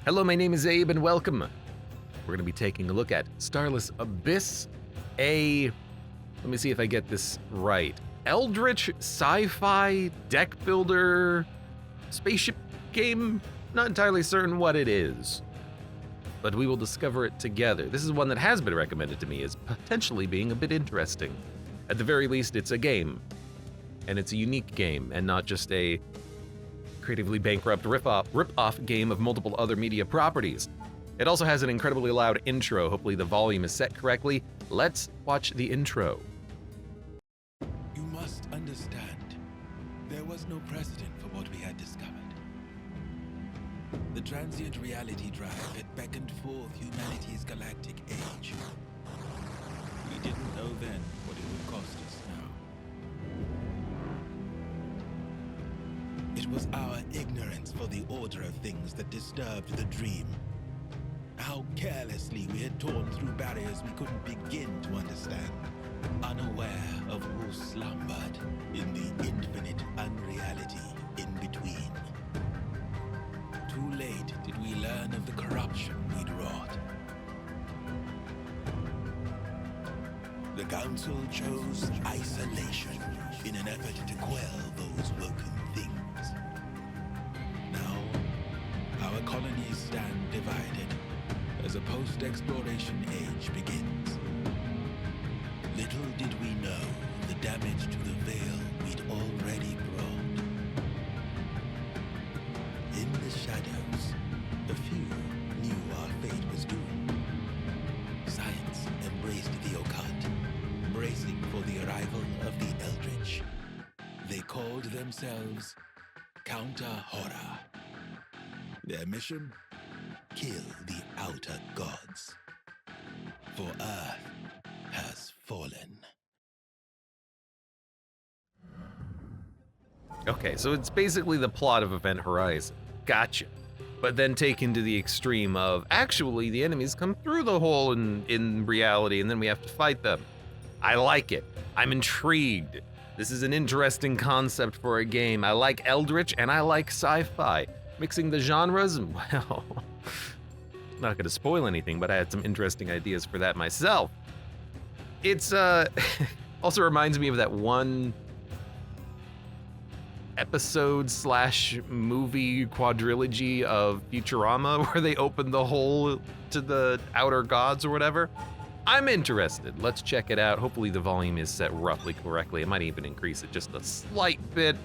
Hello, my name is Abe and welcome. We're going to be taking a look at Starless Abyss, let me see if I get this right, Eldritch sci-fi deck builder spaceship game. Not entirely certain what it is, but we will discover it together. This is one that has been recommended to me as potentially being a bit interesting. At the very least, it's a game, and it's a unique game, and not just a creatively bankrupt rip-off game of multiple other media properties. It also has an incredibly loud intro. Hopefully the volume is set correctly. Let's watch the intro. You must understand, there was no precedent for what we had discovered. The transient reality drive had beckoned forth humanity's galactic age. We didn't know then what it would cost us now. It was our ignorance for the order of things that disturbed the dream. How carelessly we had torn through barriers we couldn't begin to understand, unaware of who slumbered in the infinite unreality in between. Too late did we learn of the corruption we'd wrought. The Council chose isolation in an effort to quell those woken things. Now, our colonies stand divided as a post-exploration age begins. Little did we know the damage to the veil we'd already brought. In the shadows, a few knew our fate was doomed. Science embraced the occult, bracing for the arrival of the Eldritch. They called themselves Counter-Horror. Their mission? Kill the outer gods. For Earth has fallen. Okay, so it's basically the plot of Event Horizon. Gotcha. But then taken to the extreme of, actually, the enemies come through the hole in reality, and then we have to fight them. I like it. I'm intrigued. This is an interesting concept for a game. I like Eldritch, and I like sci-fi. Mixing the genres, well, not gonna spoil anything, but I had some interesting ideas for that myself. It's, also reminds me of that one episode / movie quadrilogy of Futurama where they opened the hole to the outer gods or whatever. I'm interested. Let's check it out. Hopefully the volume is set roughly correctly. I might even increase it just a slight bit.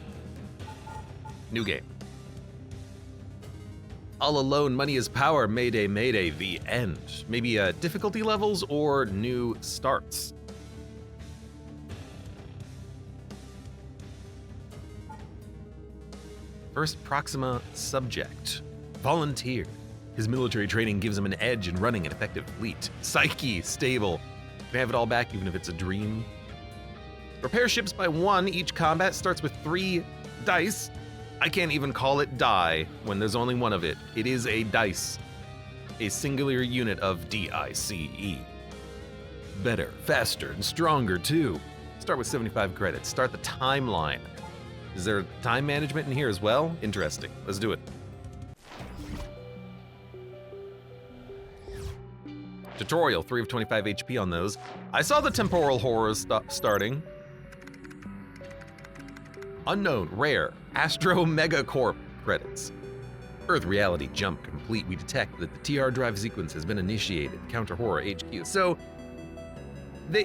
New game. All alone, money is power, mayday, mayday, the end. Maybe difficulty levels or new starts. First Proxima subject, volunteer. His military training gives him an edge in running an effective fleet. Psyche, stable. Can have it all back even if it's a dream. Repair ships by 1, each combat starts with 3 dice. I can't even call it die when there's only one of it. It is a dice. A singular unit of D-I-C-E. Better, faster, and stronger too. Start with 75 credits. Start the timeline. Is there time management in here as well? Interesting. Let's do it. Tutorial, 3 of 25 HP on those. I saw the temporal horrors starting. Unknown, rare, Astro Megacorp credits. Earth reality jump complete. We detect that the TR drive sequence has been initiated. Counter Horror HQ. So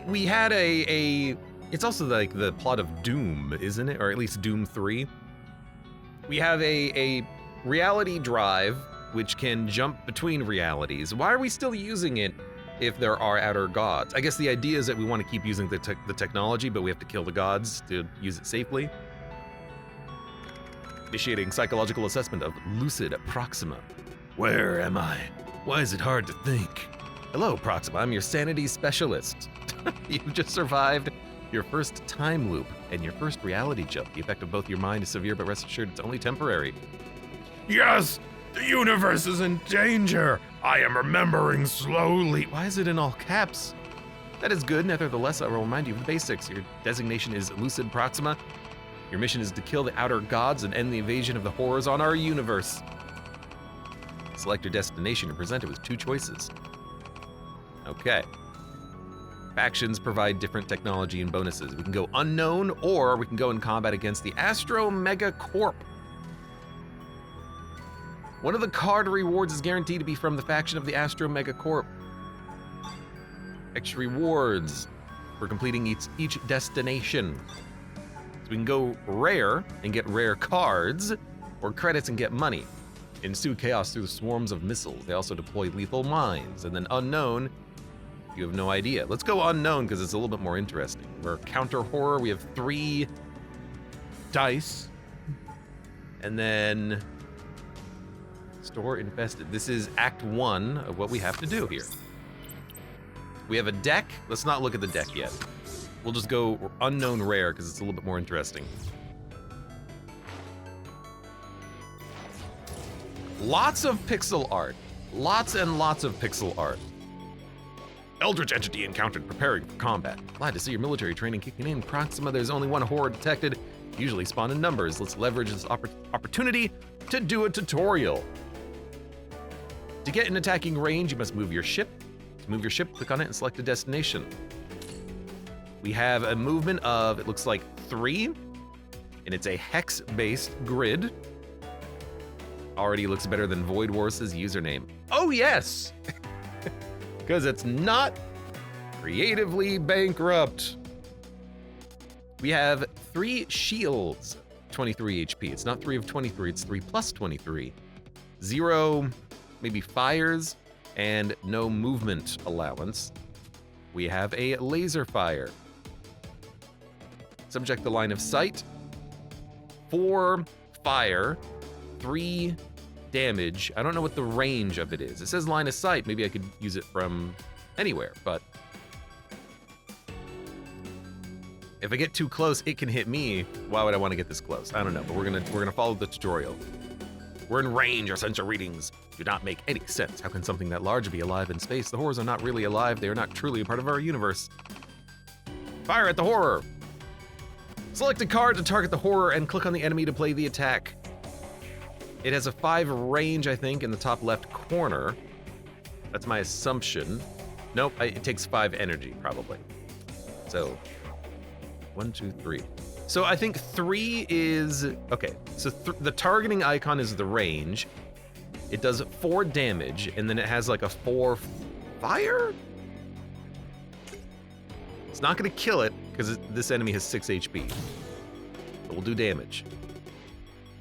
we had it's also like the plot of Doom, isn't it? Or at least Doom 3. We have a reality drive which can jump between realities. Why are we still using it if there are outer gods? I guess the idea is that we want to keep using the technology, but we have to kill the gods to use it safely. Initiating psychological assessment of lucid Proxima. Where am I? Why is it hard to think? Hello, Proxima, I'm your sanity specialist. You've just survived your first time loop and your first reality jump. The effect of both your mind is severe, but rest assured it's only temporary. Yes, the universe is in danger. I am remembering slowly. Why is it in all caps? That is good, nevertheless, I will remind you of the basics. Your designation is Lucid Proxima. Your mission is to kill the outer gods and end the invasion of the horrors on our universe. Select your destination and presented with 2 choices. Okay. Factions provide different technology and bonuses. We can go unknown, or we can go in combat against the Astro Mega Corp. One of the card rewards is guaranteed to be from the faction of the Astro Mega Corp. Extra rewards for completing each destination. So we can go rare and get rare cards, or credits and get money. Ensue chaos through the swarms of missiles. They also deploy lethal mines. And then unknown, you have no idea. Let's go unknown because it's a little bit more interesting. We're counter horror. We have 3 dice. And then store infested. This is act 1 of what we have to do here. We have a deck. Let's not look at the deck yet. We'll just go unknown rare because it's a little bit more interesting. Lots of pixel art. Lots and lots of pixel art. Eldritch entity encountered, preparing for combat. Glad to see your military training kicking in. Proxima, there's only 1 horror detected. Usually spawn in numbers. Let's leverage this opportunity to do a tutorial. To get in attacking range, you must move your ship. To move your ship, click on it and select a destination. We have a movement of, it looks like 3, and it's a hex-based grid. Already looks better than Void Wars' username. Oh yes! Because it's not creatively bankrupt. We have 3 shields, 23 HP. It's not 3 of 23, it's 3 plus 23. 0, maybe fires, and no movement allowance. We have a laser fire. Subject to line of sight. 4 fire, 3 damage. I don't know what the range of it is. It says line of sight. Maybe I could use it from anywhere, but if I get too close, it can hit me. Why would I want to get this close? I don't know, but we're gonna follow the tutorial. We're in range. Our sensor readings do not make any sense. How can something that large be alive in space? The horrors are not really alive. They are not truly a part of our universe. Fire at the horror. Select a card to target the horror and click on the enemy to play the attack. It has a 5 range, I think, in the top left corner. That's my assumption. Nope, it takes 5 energy, probably. So, 1, 2, 3. So I think 3 is, okay, so the targeting icon is the range. It does 4 damage, and then it has like a 4 fire? It's not gonna kill it, because this enemy has 6 HP. But we'll do damage.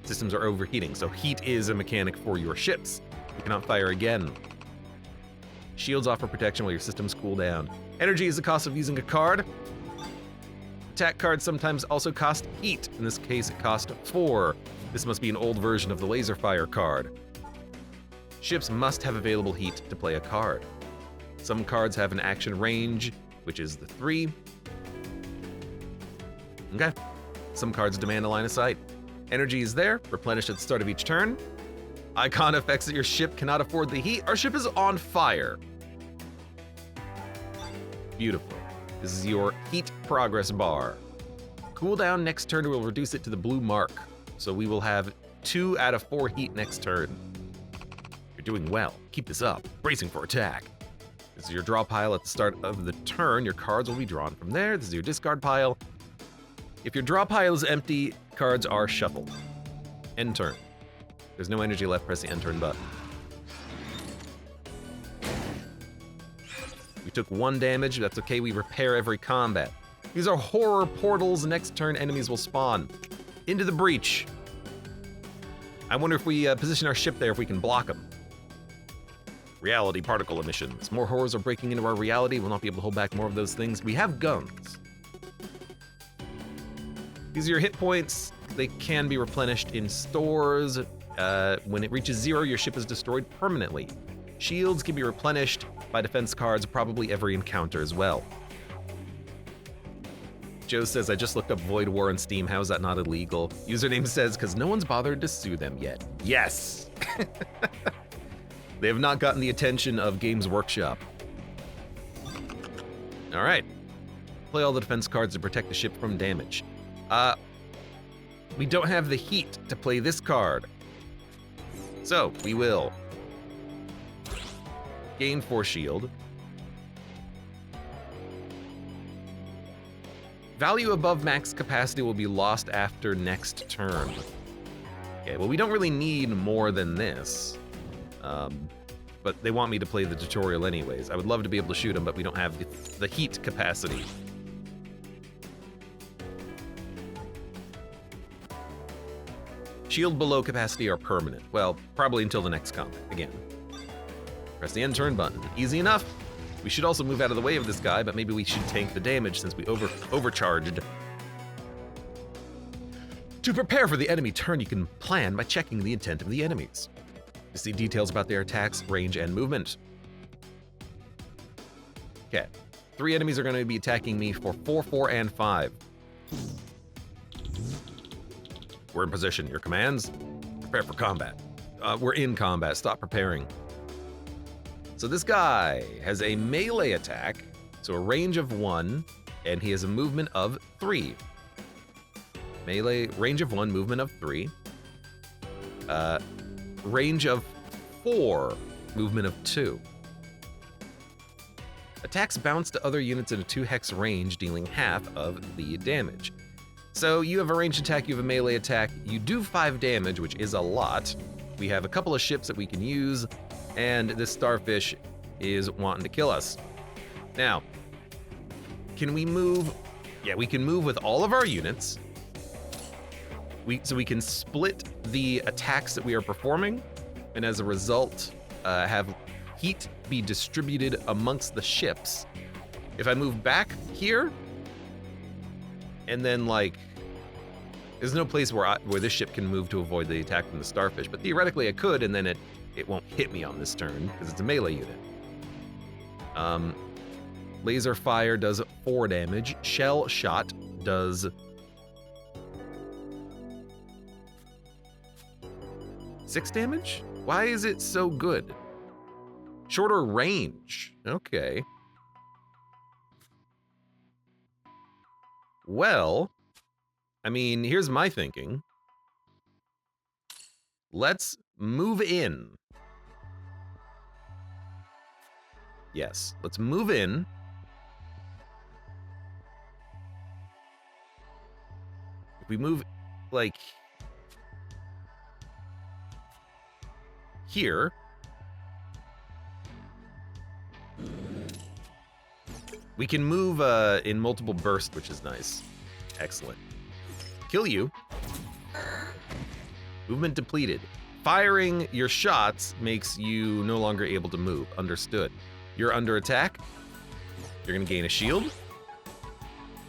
Systems are overheating, so heat is a mechanic for your ships. You cannot fire again. Shields offer protection while your systems cool down. Energy is the cost of using a card. Attack cards sometimes also cost heat. In this case, it cost 4. This must be an old version of the laser fire card. Ships must have available heat to play a card. Some cards have an action range, which is the 3. Okay. Some cards demand a line of sight. Energy is there, replenished at the start of each turn. Icon affects that your ship cannot afford the heat. Our ship is on fire. Beautiful. This is your heat progress bar. Cooldown next turn will reduce it to the blue mark. So we will have 2 out of 4 heat next turn. You're doing well. Keep this up. Bracing for attack. This is your draw pile at the start of the turn. Your cards will be drawn from there. This is your discard pile. If your draw pile is empty, cards are shuffled. End turn. There's no energy left, press the end turn button. We took 1 damage, that's okay, we repair every combat. These are horror portals, next turn enemies will spawn. Into the breach. I wonder if we position our ship there, if we can block them. Reality particle emissions. More horrors are breaking into our reality, we'll not be able to hold back more of those things. We have guns. These are your hit points. They can be replenished in stores. When it reaches 0, your ship is destroyed permanently. Shields can be replenished by defense cards, probably every encounter as well. Joe says, I just looked up Void War on Steam. How is that not illegal? Username says, because no one's bothered to sue them yet. Yes! They have not gotten the attention of Games Workshop. All right. Play all the defense cards to protect the ship from damage. We don't have the heat to play this card. So, we will Gain 4 shield. Value above max capacity will be lost after next turn. Okay, well, we don't really need more than this. But they want me to play the tutorial anyways. I would love to be able to shoot them, but we don't have the heat capacity. Shield below capacity are permanent. Well, probably until the next combat, again. Press the end turn button. Easy enough. We should also move out of the way of this guy, but maybe we should tank the damage since we overcharged. To prepare for the enemy turn, you can plan by checking the intent of the enemies. To see details about their attacks, range, and movement. Okay. 3 enemies are going to be attacking me for 4, 4, and 5. We're in position. Your commands? Prepare for combat. We're in combat. Stop preparing. So this guy has a melee attack, so a range of 1, and he has a movement of 3. Melee, range of 1, movement of 3. Range of 4, movement of 2. Attacks bounce to other units in a 2-hex range, dealing half of the damage. So you have a ranged attack, you have a melee attack, you do 5 damage, which is a lot. We have a couple of ships that we can use, and this starfish is wanting to kill us. Now, can we move? Yeah, we can move with all of our units. So we can split the attacks that we are performing, and as a result, have heat be distributed amongst the ships. If I move back here, and then like, there's no place where this ship can move to avoid the attack from the starfish, but theoretically I could, and then it won't hit me on this turn because it's a melee unit. Laser fire does 4 damage. Shell shot does 6 damage? Why is it so good? Shorter range. Okay. Well, I mean, here's my thinking. Let's move in. Yes, let's move in. If we move, like, here. We can move in multiple bursts, which is nice. Excellent. Kill you. Movement depleted. Firing your shots makes you no longer able to move. Understood. You're under attack. You're gonna gain a shield.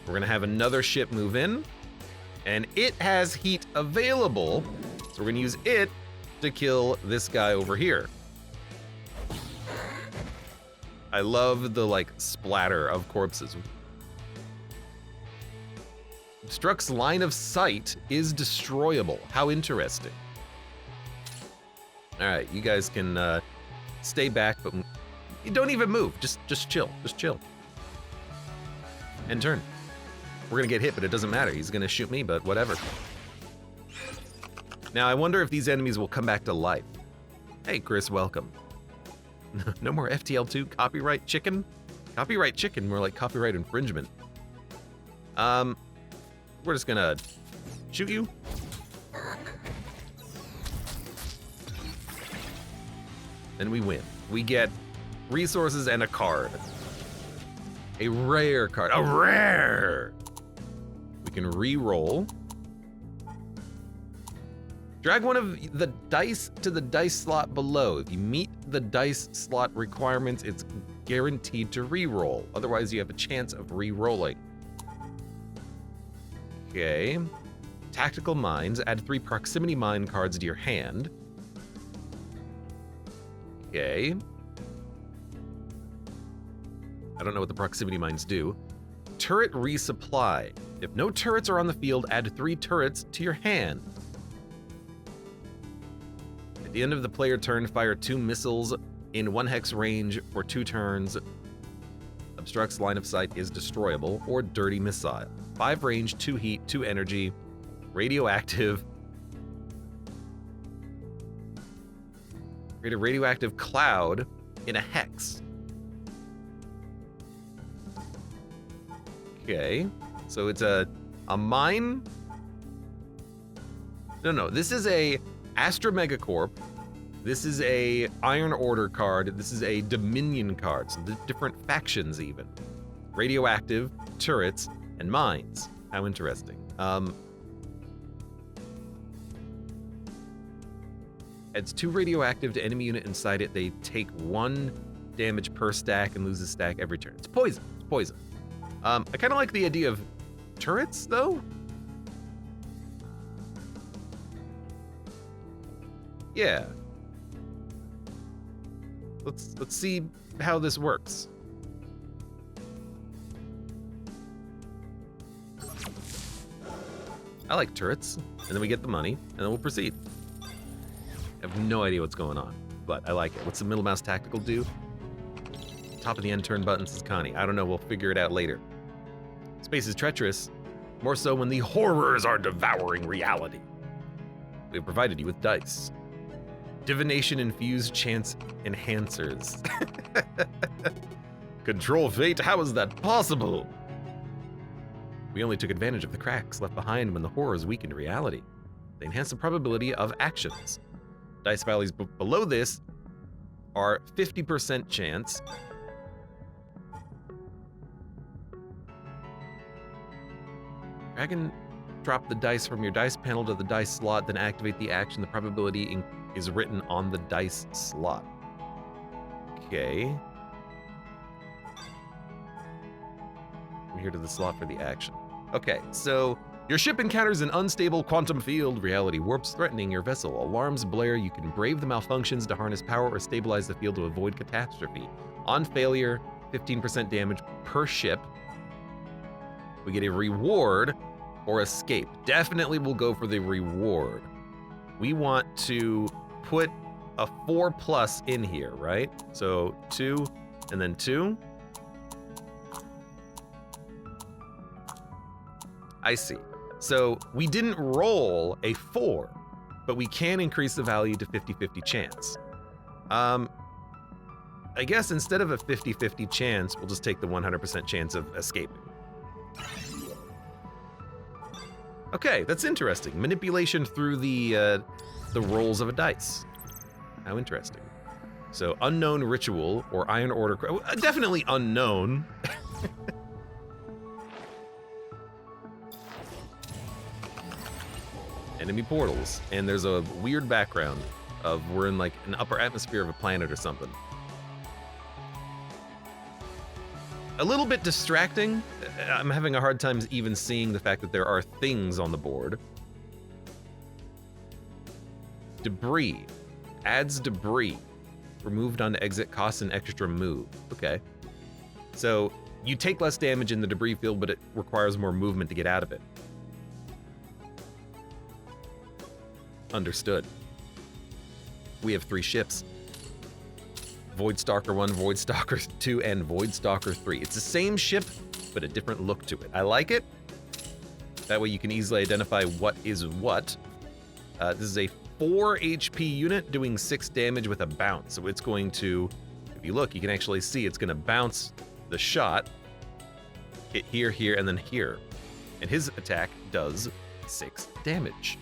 We're gonna have another ship move in. And it has heat available. So we're gonna use it to kill this guy over here. I love the, like, splatter of corpses. Obstruct's line of sight is destroyable. How interesting. All right, you guys can stay back, but you don't even move. Just chill. Just chill. End turn. We're gonna get hit, but it doesn't matter. He's gonna shoot me, but whatever. Now, I wonder if these enemies will come back to life. Hey, Chris, welcome. No more FTL2 copyright chicken? Copyright chicken, more like copyright infringement. We're just gonna shoot you. Then we win. We get resources and a card. A rare card. A rare! We can re-roll. Drag one of the dice to the dice slot below. If you meet the dice slot requirements, it's guaranteed to re-roll. Otherwise, you have a chance of re-rolling. Okay. Tactical mines. Add 3 proximity mine cards to your hand. Okay. I don't know what the proximity mines do. Turret resupply. If no turrets are on the field, add 3 turrets to your hand. At the end of the player turn, fire 2 missiles in 1 hex range for 2 turns. Obstructs line of sight is destroyable, or dirty missile. 5 range, 2 heat, 2 energy, radioactive. Create a radioactive cloud in a hex. Okay, so it's a mine. No, this is a Astra Megacorp. This is a Iron Order card. This is a Dominion card. So the different factions even. Radioactive, turrets, and mines. How interesting. Adds 2 radioactive to enemy unit inside it. They take 1 damage per stack and lose a stack every turn. It's poison. It's poison. I kind of like the idea of turrets, though. Yeah. Let's see how this works. I like turrets, and then we get the money, and then we'll proceed. I have no idea what's going on, but I like it. What's the middle mouse tactical do? Top of the end turn button, says Connie. I don't know, we'll figure it out later. Space is treacherous, more so when the horrors are devouring reality. We have provided you with dice. Divination infused chance enhancers. Control fate, how is that possible? We only took advantage of the cracks left behind when the horrors weakened reality. They enhance the probability of actions. Dice values below this are 50% chance. Drag and drop the dice from your dice panel to the dice slot, then activate the action. The probability is written on the dice slot. Okay. I'm here to the slot for the action. Okay, so your ship encounters an unstable quantum field. Reality warps threatening your vessel. Alarms blare. You can brave the malfunctions to harness power or stabilize the field to avoid catastrophe. On failure, 15% damage per ship. We get a reward or escape. Definitely we'll go for the reward. We want to put a 4+ in here, right? So 2 and then 2. I see. So we didn't roll a 4, but we can increase the value to 50-50 chance. I guess instead of a 50-50 chance, we'll just take the 100% chance of escaping. Okay, that's interesting. Manipulation through the rolls of a dice. How interesting. So unknown ritual or Iron Order, definitely unknown. Enemy portals, and there's a weird background of we're in like an upper atmosphere of a planet or something. A little bit distracting. I'm having a hard time even seeing the fact that there are things on the board. Debris. Adds debris. Removed on exit, costs an extra move. Okay. So you take less damage in the debris field, but it requires more movement to get out of it. Understood. We have 3 ships. Voidstalker 1, Voidstalker 2, and Voidstalker 3. It's the same ship, but a different look to it. I like it. That way you can easily identify what is what. This is a 4 HP unit doing 6 damage with a bounce. So it's going to, if you look, you can actually see it's going to bounce the shot, hit here, here, and then here. And his attack does 6 damage.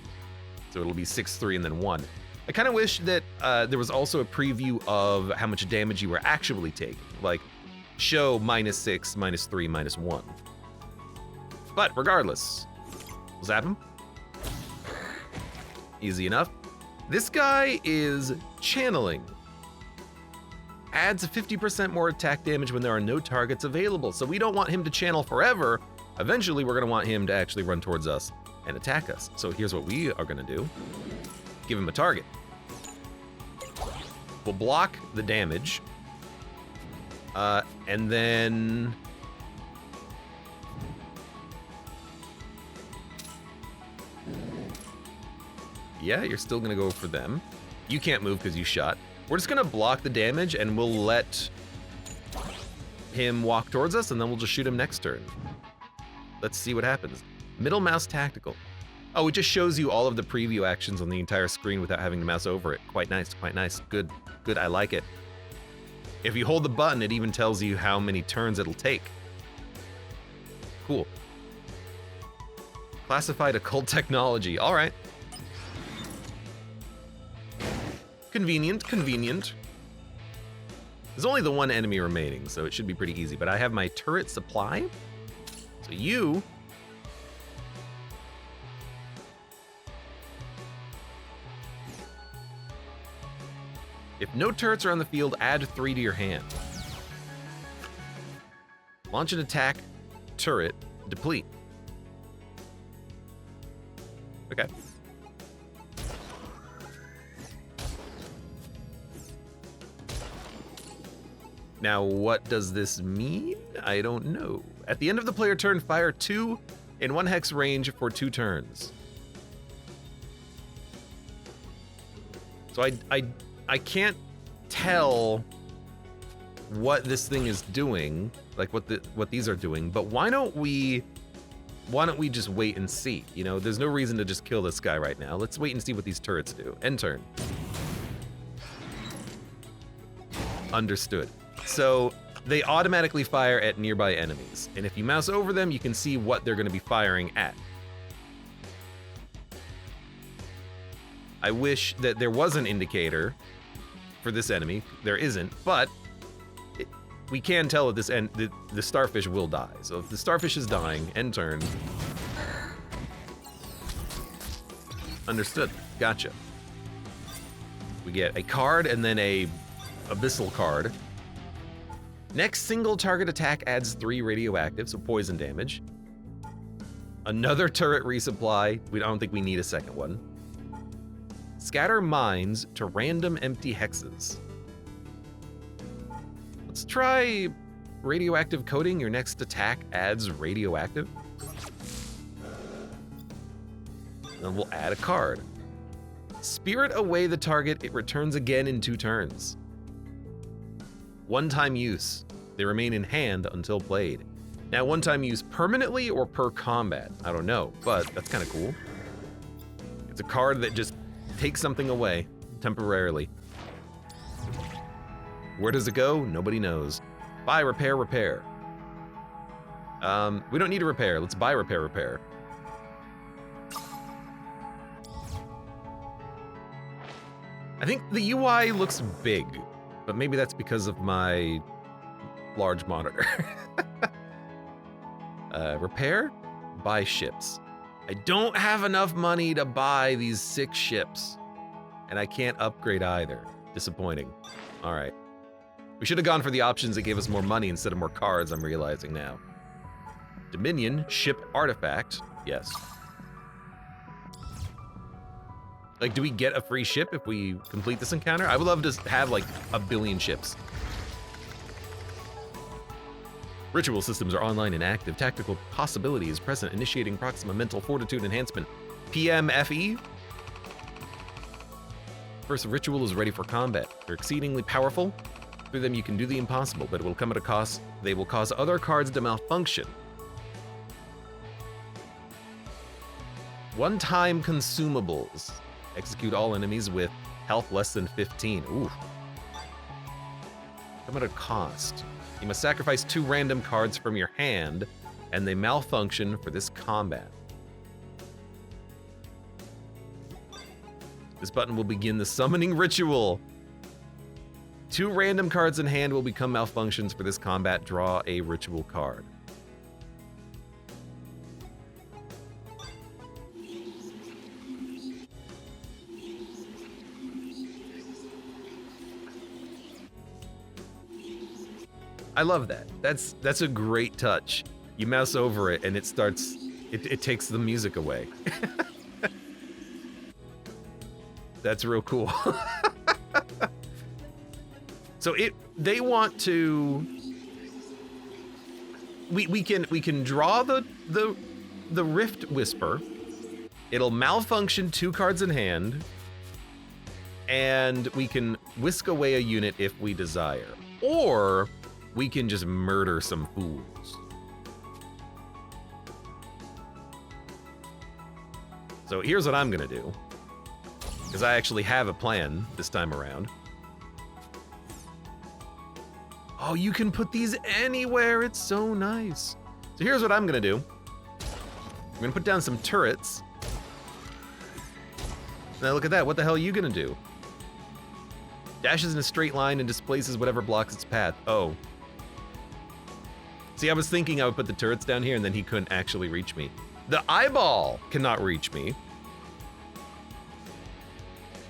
So it'll be 6, 3, and then 1. I kind of wish that there was also a preview of how much damage you were actually taking. Like, show -6, -3, -1. But regardless, we'll zap him. Easy enough. This guy is channeling. Adds 50% more attack damage when there are no targets available. So we don't want him to channel forever. Eventually, we're going to want him to actually run towards us and attack us. So here's what we are going to do. Give him a target. We'll block the damage. And then... yeah, you're still going to go for them. You can't move because you shot. We're just going to block the damage and we'll let him walk towards us and then we'll just shoot him next turn. Let's see what happens. Middle mouse tactical. Oh, it just shows you all of the preview actions on the entire screen without having to mouse over it. Quite nice, quite nice. Good, good, I like it. If you hold the button, it even tells you how many turns it'll take. Cool. Classified occult technology. All right. Convenient, convenient. There's only the one enemy remaining, so it should be pretty easy. But I have my turret supply. So you... If no turrets are on the field, add 3 to your hand. Launch an attack, turret, deplete. Okay. Now, what does this mean? I don't know. At the end of the player turn, fire 2 in 1 hex range for 2 turns. So I can't tell what this thing is doing, like what these are doing, but why don't we just wait and see? You know, there's no reason to just kill this guy right now. Let's wait and see what these turrets do. End turn. Understood. So they automatically fire at nearby enemies, and if you mouse over them, you can see what they're going to be firing at. I wish that there was an indicator for this enemy. There isn't, but we can tell that the starfish will die. So if the starfish is dying, end turn. Understood. Gotcha. We get a card and then a abyssal card. Next single target attack adds 3 radioactive, so poison damage. Another turret resupply. I don't think we need a second one. Scatter mines to random empty hexes. Let's try radioactive coating. Your next attack adds radioactive. Then we'll add a card. Spirit away the target. It returns again in 2 turns. One-time use. They remain in hand until played. Now, one-time use permanently or per combat? I don't know, but that's kind of cool. It's a card that just takes something away temporarily. Where does it go? Nobody knows. Buy, repair, repair. We don't need a repair. Let's buy, repair, repair. I think the UI looks big, but maybe that's because of my large monitor. Repair? Buy ships. I don't have enough money to buy these 6 ships, and I can't upgrade either. Disappointing. All right. We should have gone for the options that gave us more money instead of more cards, I'm realizing now. Dominion, ship artifact. Yes. Like, do we get a free ship if we complete this encounter? I would love to have, like, 1 billion ships. Ritual systems are online and active. Tactical possibilities present, initiating Proxima mental fortitude enhancement. PMFE. First ritual is ready for combat. They're exceedingly powerful. Through them you can do the impossible, but it will come at a cost. They will cause other cards to malfunction. One-time consumables. Execute all enemies with health less than 15. Ooh. Come at a cost. You must sacrifice 2 random cards from your hand, and they malfunction for this combat. This button will begin the summoning ritual. 2 random cards in hand will become malfunctions for this combat. Draw a ritual card. I love that. That's a great touch. You mouse over it and it starts, it takes the music away. That's real cool. So they want to, we can draw the Rift Whisper. It'll malfunction 2 cards in hand, and we can whisk away a unit if we desire. Or we can just murder some fools. So here's what I'm gonna do, because I actually have a plan this time around. Oh, you can put these anywhere. It's so nice. So here's what I'm gonna do. I'm gonna put down some turrets. Now look at that. What the hell are you gonna do? Dashes in a straight line and displaces whatever blocks its path. Oh. See, I was thinking I would put the turrets down here and then he couldn't actually reach me. The eyeball cannot reach me.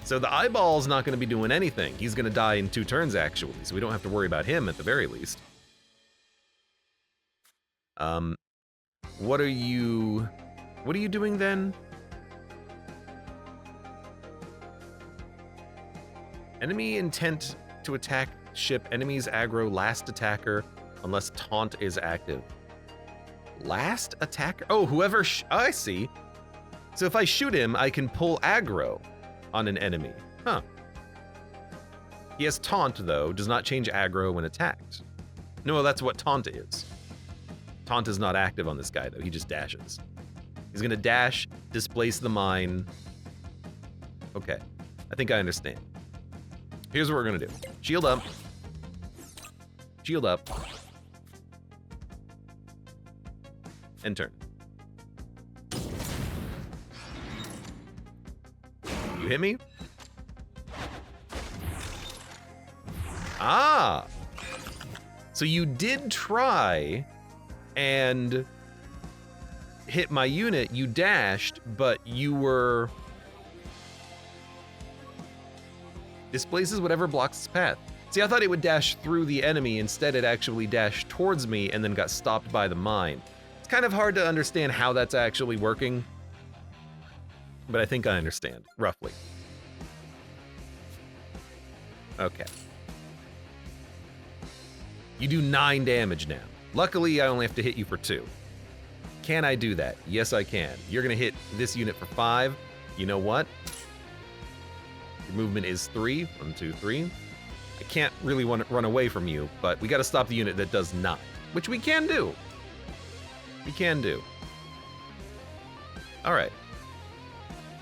So the eyeball's not gonna be doing anything. He's gonna die in 2 turns actually, so we don't have to worry about him at the very least. What are you doing then? Enemy intent to attack ship, enemies aggro last attacker unless taunt is active. Last attacker? Oh, whoever, I see. So if I shoot him, I can pull aggro on an enemy. Huh. He has taunt though, does not change aggro when attacked. No, that's what taunt is. Taunt is not active on this guy though, he just dashes. He's gonna dash, displace the mine. Okay, I think I understand. Here's what we're gonna do. Shield up. Shield up. And turn. You hit me? Ah! So you did try and hit my unit, you dashed, but you were... Displaces whatever blocks its path. See, I thought it would dash through the enemy, instead it actually dashed towards me and then got stopped by the mine. It's kind of hard to understand how that's actually working, but I think I understand, roughly. Okay. You do 9 damage now. Luckily, I only have to hit you for 2. Can I do that? Yes, I can. You're gonna hit this unit for 5. You know what? Your movement is 3. 1, 2, 3. I can't really want to run away from you, but we gotta stop the unit that does 9, which we can do. We can do. All right.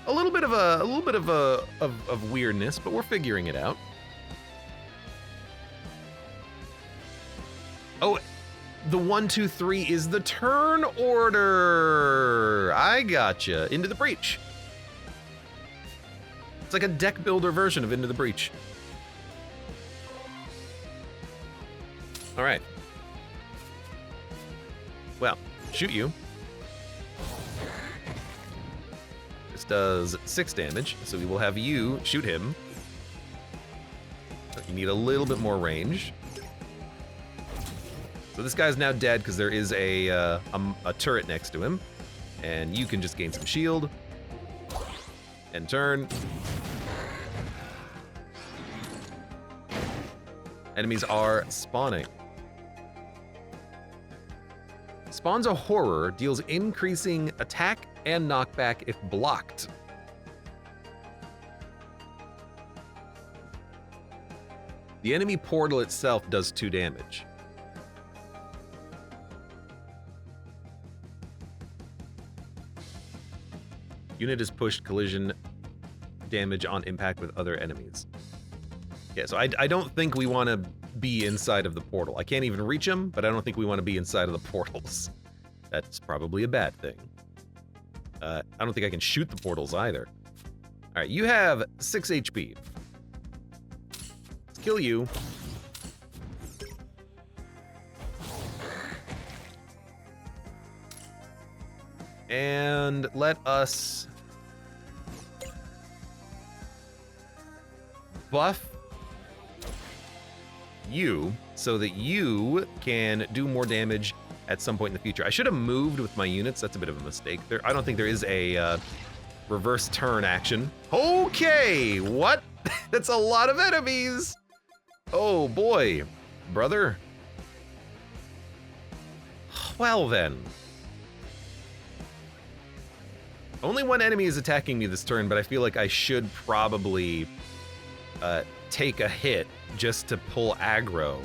A little bit of weirdness, but we're figuring it out. Oh, the 1, 2, 3 is the turn order. I gotcha. Into the Breach. It's like a deck builder version of Into the Breach. All right. Well, shoot you. This does 6 damage, so we will have you shoot him. You need a little bit more range. So this guy's now dead because there is a turret next to him, and you can just gain some shield. And turn. Enemies are spawning. Spawns a horror, deals increasing attack and knockback if blocked. The enemy portal itself does 2 damage. Unit is pushed, collision damage on impact with other enemies. Yeah, so I don't think we want to be inside of the portal. I can't even reach them, but I don't think we want to be inside of the portals. That's probably a bad thing. I don't think I can shoot the portals either. All right, you have 6 HP. Let's kill you. And let us buff you so that you can do more damage at some point in the future. I should have moved with my units. That's a bit of a mistake. I don't think there is a reverse turn action. Okay, what? That's a lot of enemies. Oh boy, brother. Well then. Only 1 enemy is attacking me this turn, but I feel like I should probably take a hit just to pull aggro.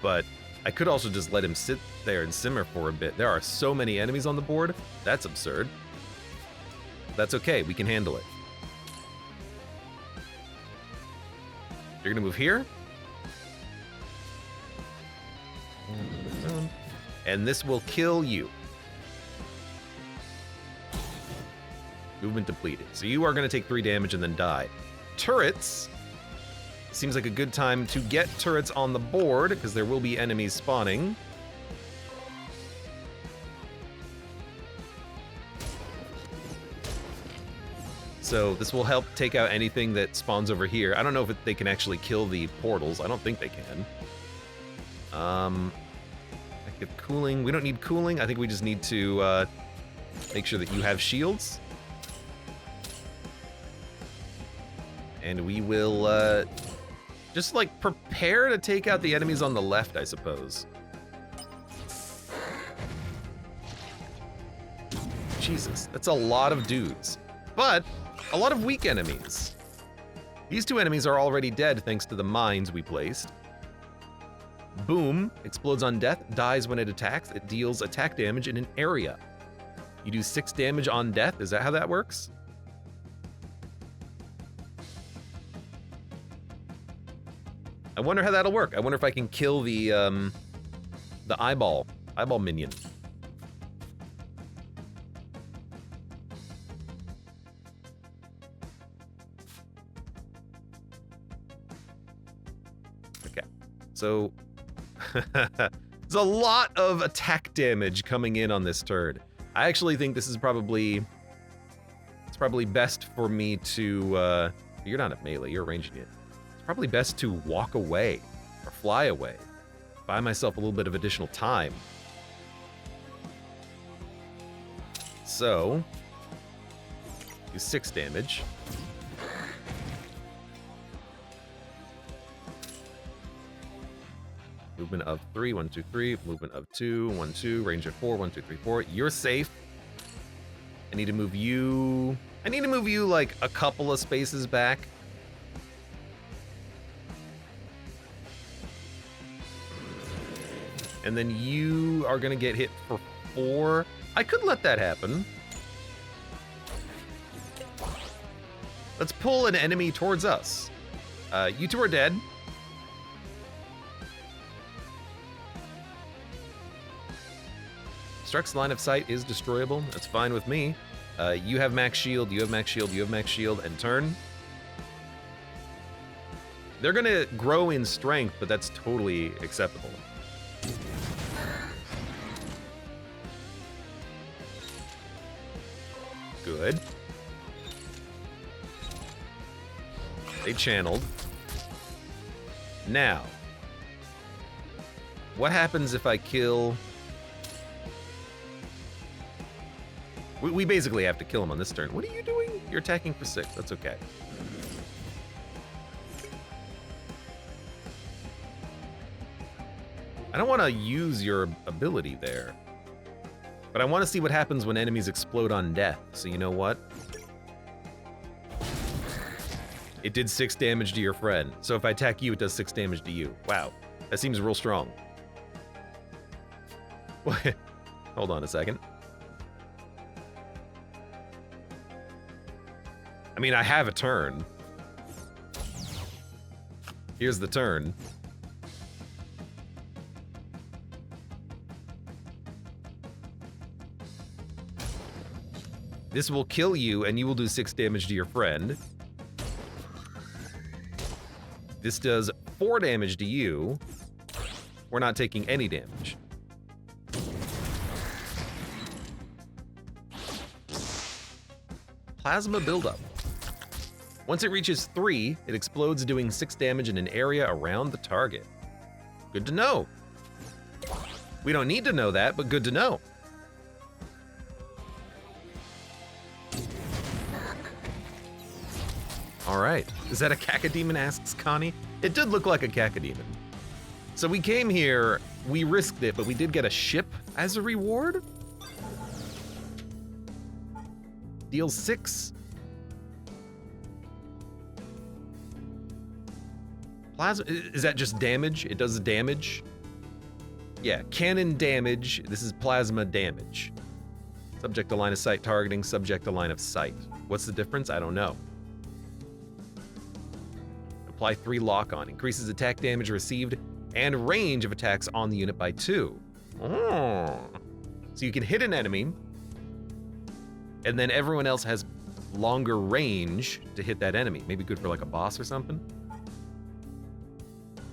But I could also just let him sit there and simmer for a bit. There are so many enemies on the board. That's absurd. That's okay, we can handle it. You're gonna move here. And this will kill you. Movement depleted. So you are going to take 3 damage and then die. Turrets. Seems like a good time to get turrets on the board, because there will be enemies spawning. So this will help take out anything that spawns over here. I don't know if they can actually kill the portals. I don't think they can. Active cooling. We don't need cooling. I think we just need to make sure that you have shields. And we will just like prepare to take out the enemies on the left, I suppose. Jesus, that's a lot of dudes. But a lot of weak enemies. These 2 enemies are already dead thanks to the mines we placed. Boom, explodes on death, dies when it attacks. It deals attack damage in an area. You do 6 damage on death. Is that how that works? I wonder how that'll work. I wonder if I can kill the eyeball minion. Okay, so there's a lot of attack damage coming in on this turd. I actually think this is probably best for me to. You're not at melee. You're ranging it. Probably best to walk away or fly away. Buy myself a little bit of additional time. So, do 6 damage. Movement of 3, 1, 2, 3. Movement of 2, 1, 2. Range of 4, 1, 2, 3, 4. You're safe. I need to move you. I need to move you like a couple of spaces back. And then you are gonna get hit for 4. I could let that happen. Let's pull an enemy towards us. You 2 are dead. Struck's line of sight is destroyable. That's fine with me. You have max shield, you have max shield, you have max shield, and turn. They're gonna grow in strength, but that's totally acceptable. Good. They channeled. Now, what happens if I kill... We basically have to kill him on this turn. What are you doing? You're attacking for 6. That's okay. I don't want to use your ability there. But I want to see what happens when enemies explode on death. So you know what? It did 6 damage to your friend. So if I attack you, it does 6 damage to you. Wow. That seems real strong. What? Hold on a second. I mean, I have a turn. Here's the turn. This will kill you, and you will do 6 damage to your friend. This does 4 damage to you. We're not taking any damage. Plasma buildup. Once it reaches 3, it explodes, doing 6 damage in an area around the target. Good to know. We don't need to know that, but good to know. All right. Is that a cacodemon, asks Connie? It did look like a cacodemon. So we came here, we risked it, but we did get a ship as a reward? Deals 6. Plasma, is that just damage? It does damage? Yeah, cannon damage. This is plasma damage. Subject to line of sight targeting, subject to line of sight. What's the difference? I don't know. Apply 3 lock on. Increases attack damage received and range of attacks on the unit by 2. Oh. So you can hit an enemy, and then everyone else has longer range to hit that enemy. Maybe good for like a boss or something.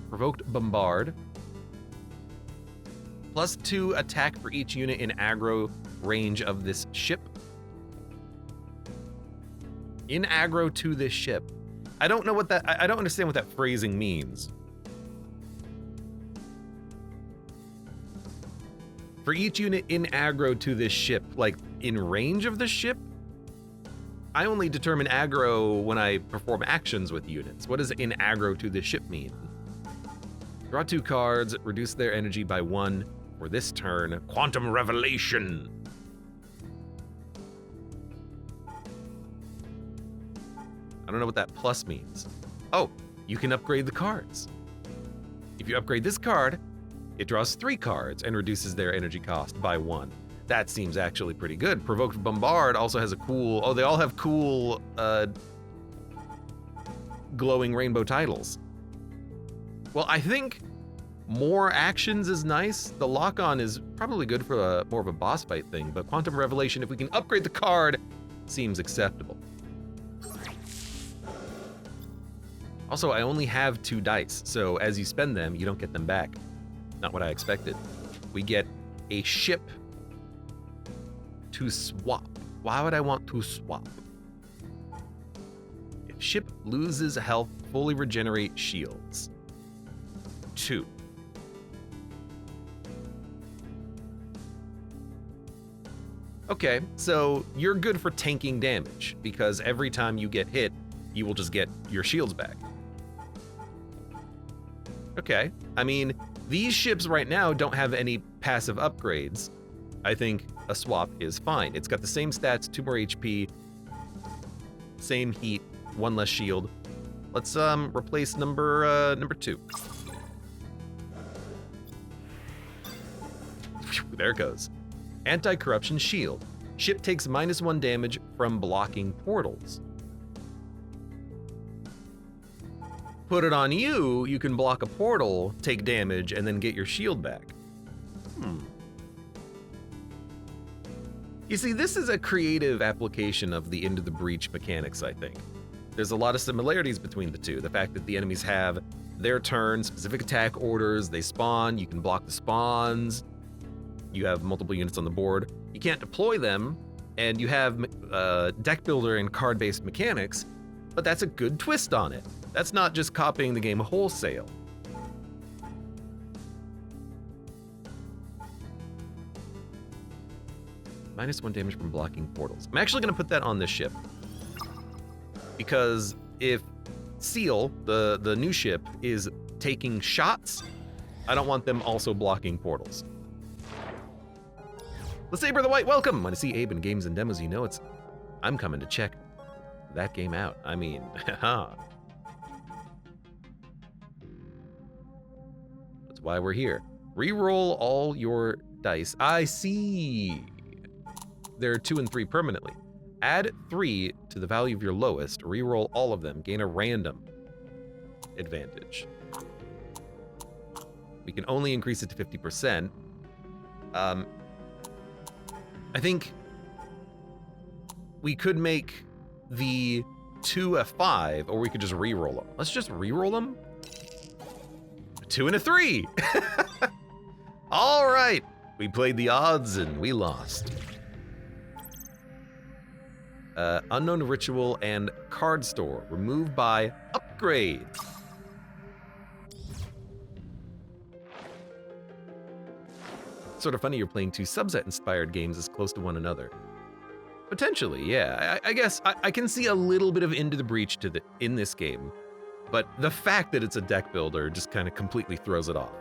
Provoked Bombard. +2 attack for each unit in aggro range of this ship. In aggro to this ship. I don't know what that, I don't understand what that phrasing means. For each unit in aggro to this ship, like in range of the ship? I only determine aggro when I perform actions with units. What does in aggro to this ship mean? Draw 2 cards, reduce their energy by 1 for this turn. Quantum Revelation. I don't know what that plus means. Oh, you can upgrade the cards. If you upgrade this card, it draws 3 cards and reduces their energy cost by 1. That seems actually pretty good. Provoked Bombard also has a cool, oh, they all have cool glowing rainbow titles. Well, I think more actions is nice. The lock-on is probably good for more of a boss fight thing, but Quantum Revelation, if we can upgrade the card, seems acceptable. Also, I only have 2 dice, so as you spend them, you don't get them back. Not what I expected. We get a ship to swap. Why would I want to swap? If ship loses health, fully regenerate shields. 2. Okay, so you're good for tanking damage, because every time you get hit, you will just get your shields back. Okay, I mean, these ships right now don't have any passive upgrades. I think a swap is fine. It's got the same stats, 2 more HP, same heat, 1 less shield. Let's replace number 2. Whew, there it goes. Anti-corruption shield. Ship takes -1 damage from blocking portals. Put it on you, you can block a portal, take damage, and then get your shield back. You see, this is a creative application of the Into the Breach mechanics, I think. There's a lot of similarities between the two. The fact that the enemies have their turn, specific attack orders, they spawn, you can block the spawns, you have multiple units on the board. You can't deploy them, and you have deck builder and card-based mechanics, but that's a good twist on it. That's not just copying the game wholesale. -1 damage from blocking portals. I'm actually gonna put that on this ship. Because if Seal, the new ship, is taking shots, I don't want them also blocking portals. The Saber the White, welcome! When I see Abe in games and demos, you know I'm coming to check that game out. I mean, haha. That's why we're here. Reroll all your dice. I see. There are 2 and 3 permanently. Add 3 to the value of your lowest. Reroll all of them. Gain a random advantage. We can only increase it to 50%. I think we could make the 2 a 5, or we could just reroll them. Let's just reroll them. A 2 and a 3. All right. We played the odds and we lost. Unknown Ritual and Card Store. Remove by upgrade. Sort of funny you're playing 2 subset-inspired games as close to one another. Potentially, yeah. I guess I can see a little bit of Into the Breach in this game, but the fact that it's a deck builder just kind of completely throws it off.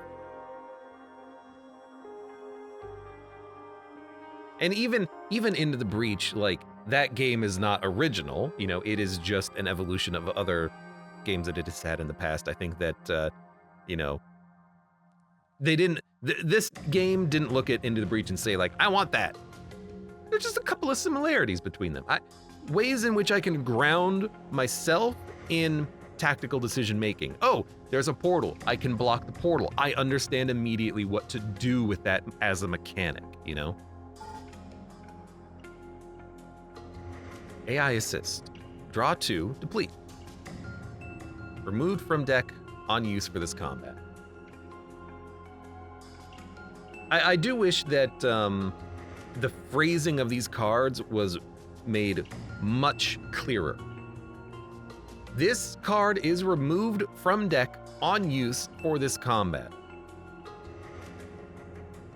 And even Into the Breach, like, that game is not original. You know, it is just an evolution of other games that it has had in the past. I think that, you know, they didn't, this game didn't look at Into the Breach and say, like, I want that. There's just a couple of similarities between them. Ways in which I can ground myself in tactical decision making. Oh, there's a portal. I can block the portal. I understand immediately what to do with that as a mechanic, you know? AI assist. Draw 2, deplete. Removed from deck, on use for this combat. I do wish that the phrasing of these cards was made much clearer. This card is removed from deck on use for this combat.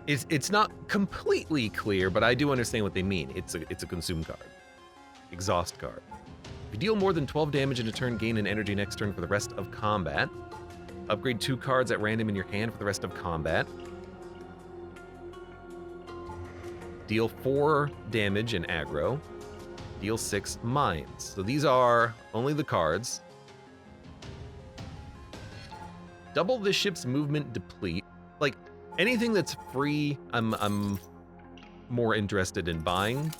It's not completely clear, but I do understand what they mean. It's a consume card. Exhaust card. If you deal more than 12 damage in a turn, gain an energy next turn for the rest of combat. Upgrade 2 cards at random in your hand for the rest of combat. Deal 4 damage in aggro. Deal 6 mines. So these are only the cards. Double the ship's movement, deplete. Like, anything that's free, I'm more interested in buying.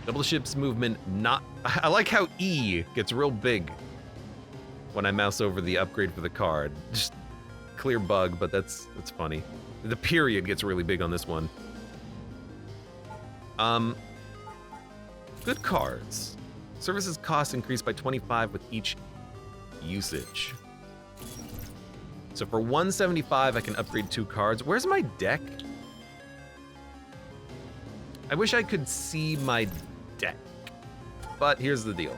Double the ship's movement, not... I like how E gets real big when I mouse over the upgrade for the card. Just clear bug, but that's funny. The period gets really big on this one. Good cards. Services cost increased by 25 with each usage. So for 175, I can upgrade 2 cards. Where's my deck? I wish I could see my deck, but here's the deal.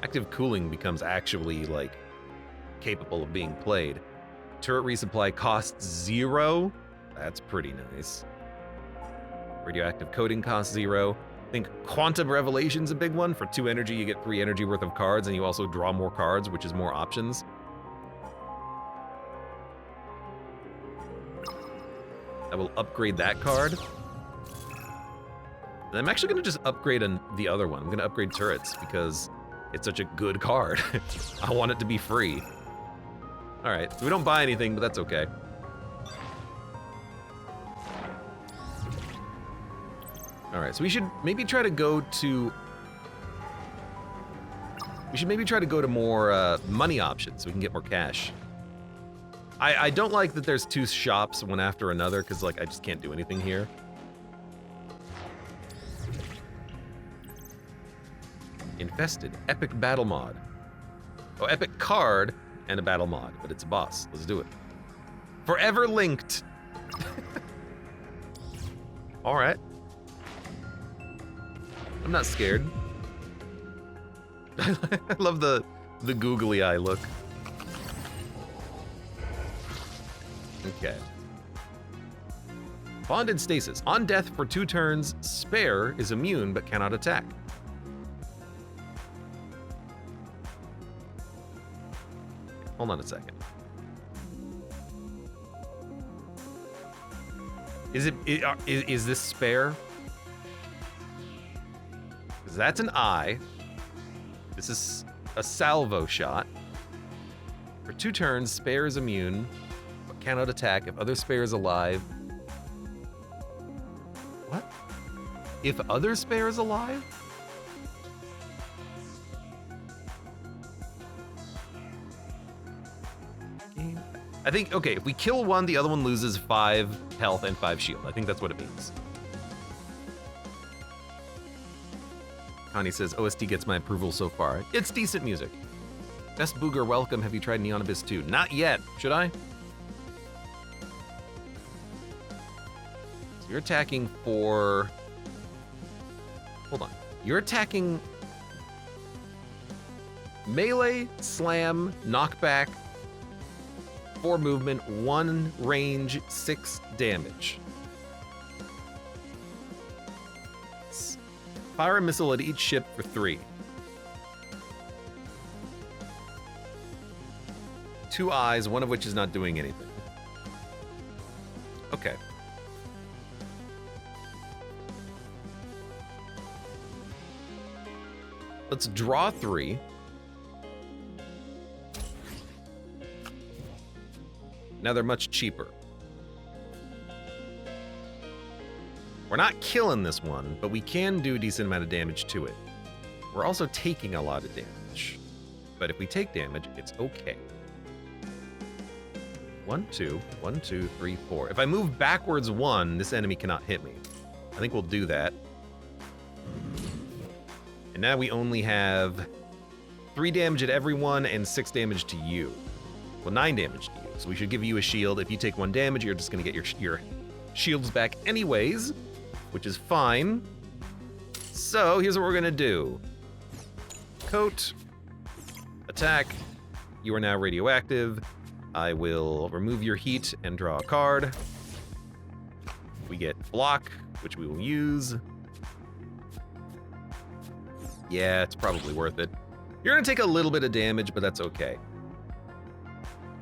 Active cooling becomes actually, like, capable of being played. Turret resupply costs 0. That's pretty nice. Radioactive coating costs 0. I think Quantum Revelation's a big one. For 2 energy, you get 3 energy worth of cards, and you also draw more cards, which is more options. I will upgrade that card. And I'm actually going to just upgrade the other one. I'm going to upgrade turrets because it's such a good card. I want it to be free. All right, so we don't buy anything, but that's okay. All right, so we should maybe try to go to... We should maybe try to go to more money options so we can get more cash. I don't like that there's 2 shops, one after another, because, like, I just can't do anything here. Infested. Epic battle mod. Oh, epic card and a battle mod, but it's a boss. Let's do it. Forever linked. All right. I'm not scared. I love the googly eye look. Okay. Bonded stasis. On death for 2 turns, spare is immune but cannot attack. Hold on a second. Is this spare? Because that's an eye. This is a salvo shot. For 2 turns, spare is immune, but cannot attack if other spare is alive. What? If other spare is alive? I think, okay, if we kill one, the other one loses 5 health and 5 shield. I think that's what it means. Connie says, OST gets my approval so far. It's decent music. Best Booger, welcome. Have you tried Neon Abyss 2? Not yet. Should I? So you're attacking for... Hold on. You're attacking... Melee, slam, knockback, 4 movement, 1 range, 6 damage. Fire a missile at each ship for 3. 2 eyes, one of which is not doing anything. Okay. Let's draw 3. Now they're much cheaper. We're not killing this one, but we can do a decent amount of damage to it. We're also taking a lot of damage. But if we take damage, it's okay. 1, 2, 1, 2, 3, 4. If I move backwards 1, this enemy cannot hit me. I think we'll do that. And now we only have 3 damage at everyone and 6 damage to you. Well, 9 damage to you. So we should give you a shield. If you take 1 damage, you're just going to get your shields back anyways, which is fine. So here's what we're going to do. Coat. Attack. You are now radioactive. I will remove your heat and draw a card. We get block, which we will use. Yeah, it's probably worth it. You're gonna take a little bit of damage, but that's okay.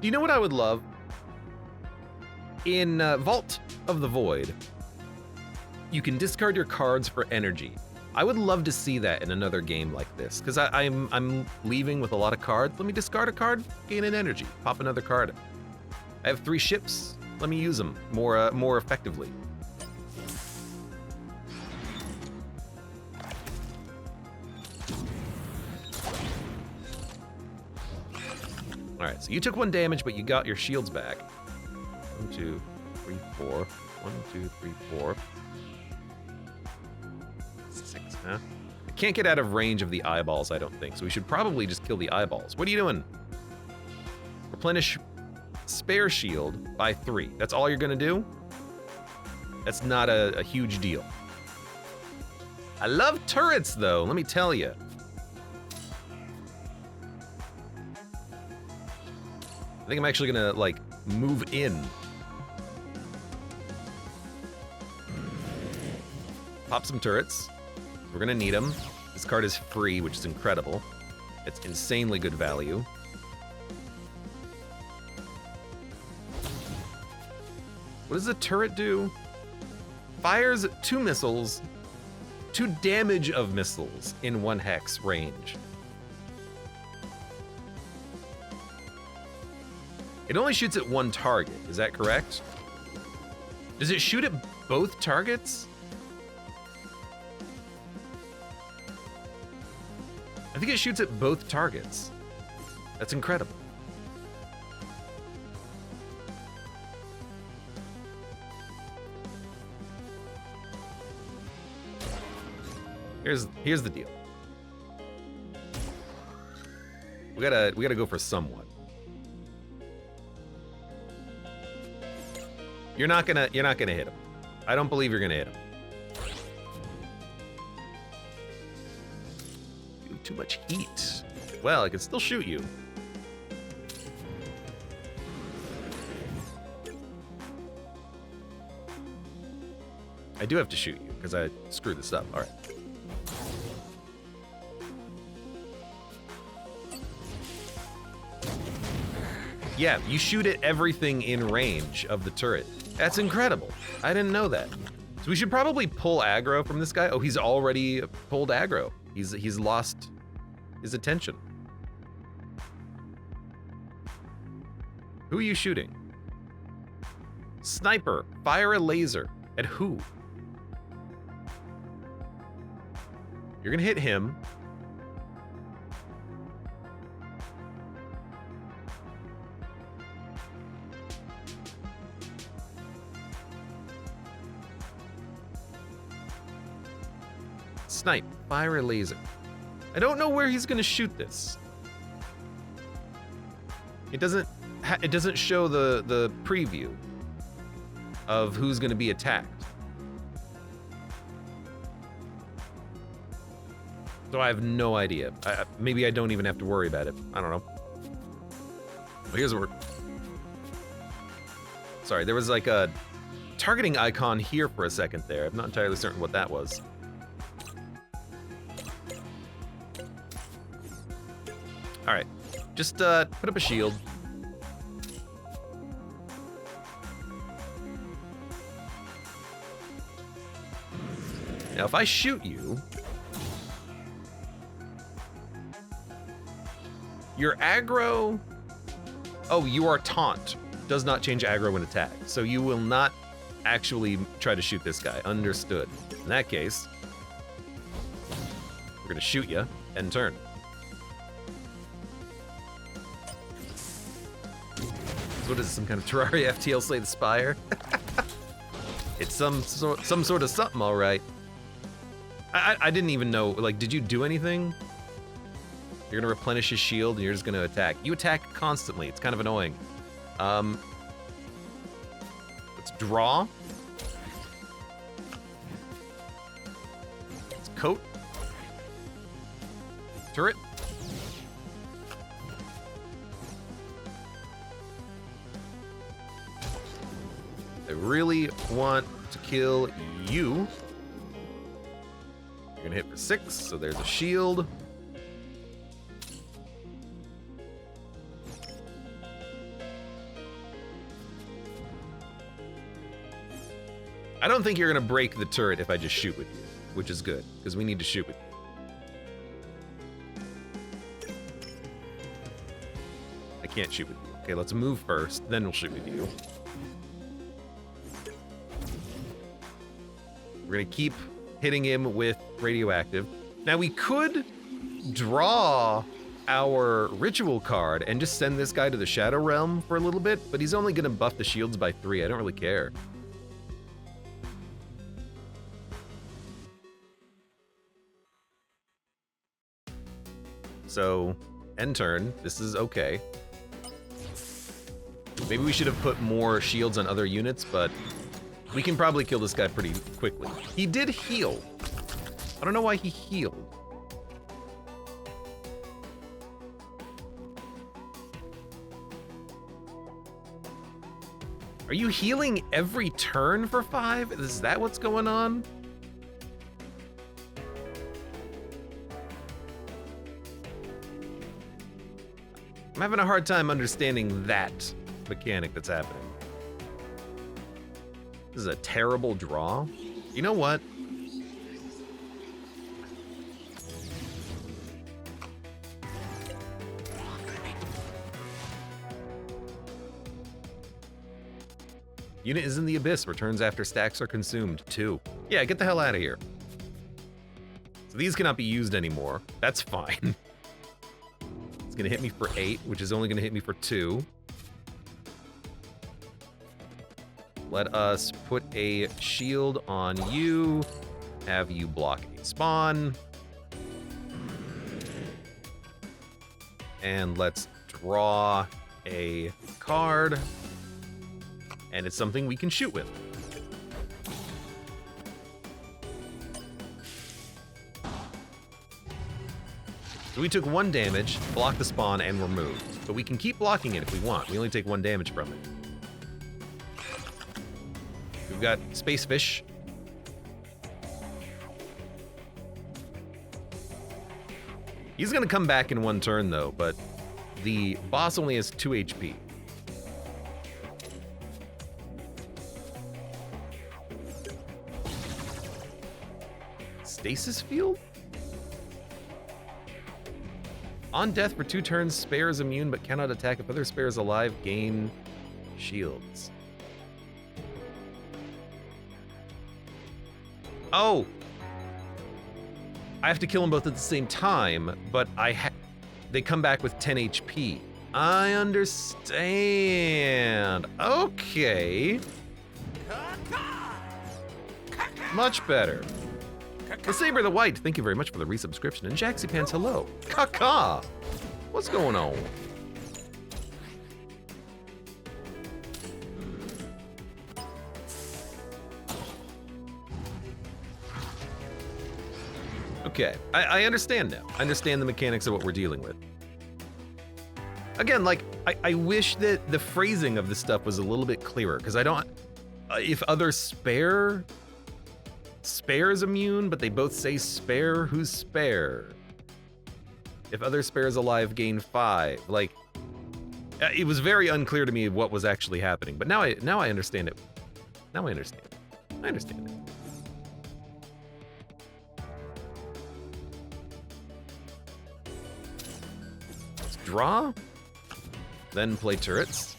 Do you know what I would love? In Vault of the Void, you can discard your cards for energy. I would love to see that in another game like this, because I'm leaving with a lot of cards. Let me discard a card, gain an energy, pop another card. I have 3 ships. Let me use them more effectively. All right, so you took 1 damage, but you got your shields back. 1, 2, 3, 4. 1, 2, 3, 4. 6, huh? I can't get out of range of the eyeballs, I don't think, so we should probably just kill the eyeballs. What are you doing? Replenish spare shield by 3. That's all you're gonna do? That's not a huge deal. I love turrets, though, let me tell you. I think I'm actually gonna, like, move in. Pop some turrets. We're gonna need them. This card is free, which is incredible. It's insanely good value. What does the turret do? Fires 2 missiles, 2 damage of missiles in 1 hex range. It only shoots at 1 target, is that correct? Does it shoot at both targets? I think it shoots at both targets. That's incredible. Here's the deal. We gotta go for somewhat. You're not gonna hit him. I don't believe you're gonna hit him. Too much heat. Well, I can still shoot you. I do have to shoot you because I screwed this up. All right. Yeah, you shoot at everything in range of the turret. That's incredible. I didn't know that. So we should probably pull aggro from this guy. Oh, he's already pulled aggro. He's lost his attention. Who are you shooting? Sniper, fire a laser. At who? You're gonna hit him. Snipe, fire a laser. I don't know where he's gonna shoot this. It doesn't show the preview of who's gonna be attacked. So I have no idea. Maybe I don't even have to worry about it. I don't know. Well, here's what we're... Sorry, there was like a targeting icon here for a second there. I'm not entirely certain what that was. All right, just put up a shield. Now, if I shoot you, Your aggro... Oh, you are taunt. Does not change aggro when attacked. So you will not actually try to shoot this guy. Understood. In that case, we're gonna shoot you, end turn. So what is it, some kind of Terraria FTL Slay the Spire? It's some sort of something, all right. I didn't even know, like, did you do anything? You're gonna replenish his shield and you're just gonna attack. You attack constantly, it's kind of annoying. Let's draw. Let's coat. Turret. I really want to kill you. You're gonna hit for 6, so there's a shield. I don't think you're gonna break the turret if I just shoot with you, which is good, because we need to shoot with you. I can't shoot with you. Okay, let's move first, then we'll shoot with you. We're gonna keep hitting him with radioactive. Now we could draw our ritual card and just send this guy to the Shadow Realm for a little bit, but he's only gonna buff the shields by 3. I don't really care. So, end turn. This is okay. Maybe we should have put more shields on other units, but we can probably kill this guy pretty quickly. He did heal. I don't know why he healed. Are you healing every turn for 5? Is that what's going on? I'm having a hard time understanding that mechanic that's happening. This is a terrible draw. You know what? Unit is in the abyss. Returns after stacks are consumed. 2. Yeah, get the hell out of here. So these cannot be used anymore. That's fine. It's gonna hit me for 8, which is only gonna hit me for 2. Let us put a shield on you. Have you block a spawn. And let's draw a card. And it's something we can shoot with. So we took 1 damage, blocked the spawn, and we're moved. But we can keep blocking it if we want. We only take 1 damage from it. We've got Space Fish. He's gonna come back in 1 turn though, but the boss only has 2 HP. Stasis Field? On death for 2 turns, Spare is immune but cannot attack if other Spare is alive, gain shields. Oh! I have to kill them both at the same time, but they come back with 10 HP. I understand. Okay. Much better. The Saber the White, thank you very much for the resubscription. And Jaxie Pants, hello. Caca! What's going on? Okay, I understand now. I understand the mechanics of what we're dealing with. Again, like, I wish that the phrasing of this stuff was a little bit clearer, because I don't... if other Spare is immune, but they both say Spare, who's Spare? If other Spare is alive, gain 5. Like, it was very unclear to me what was actually happening, but now I understand it. Now I understand. I understand it. draw, then play turrets.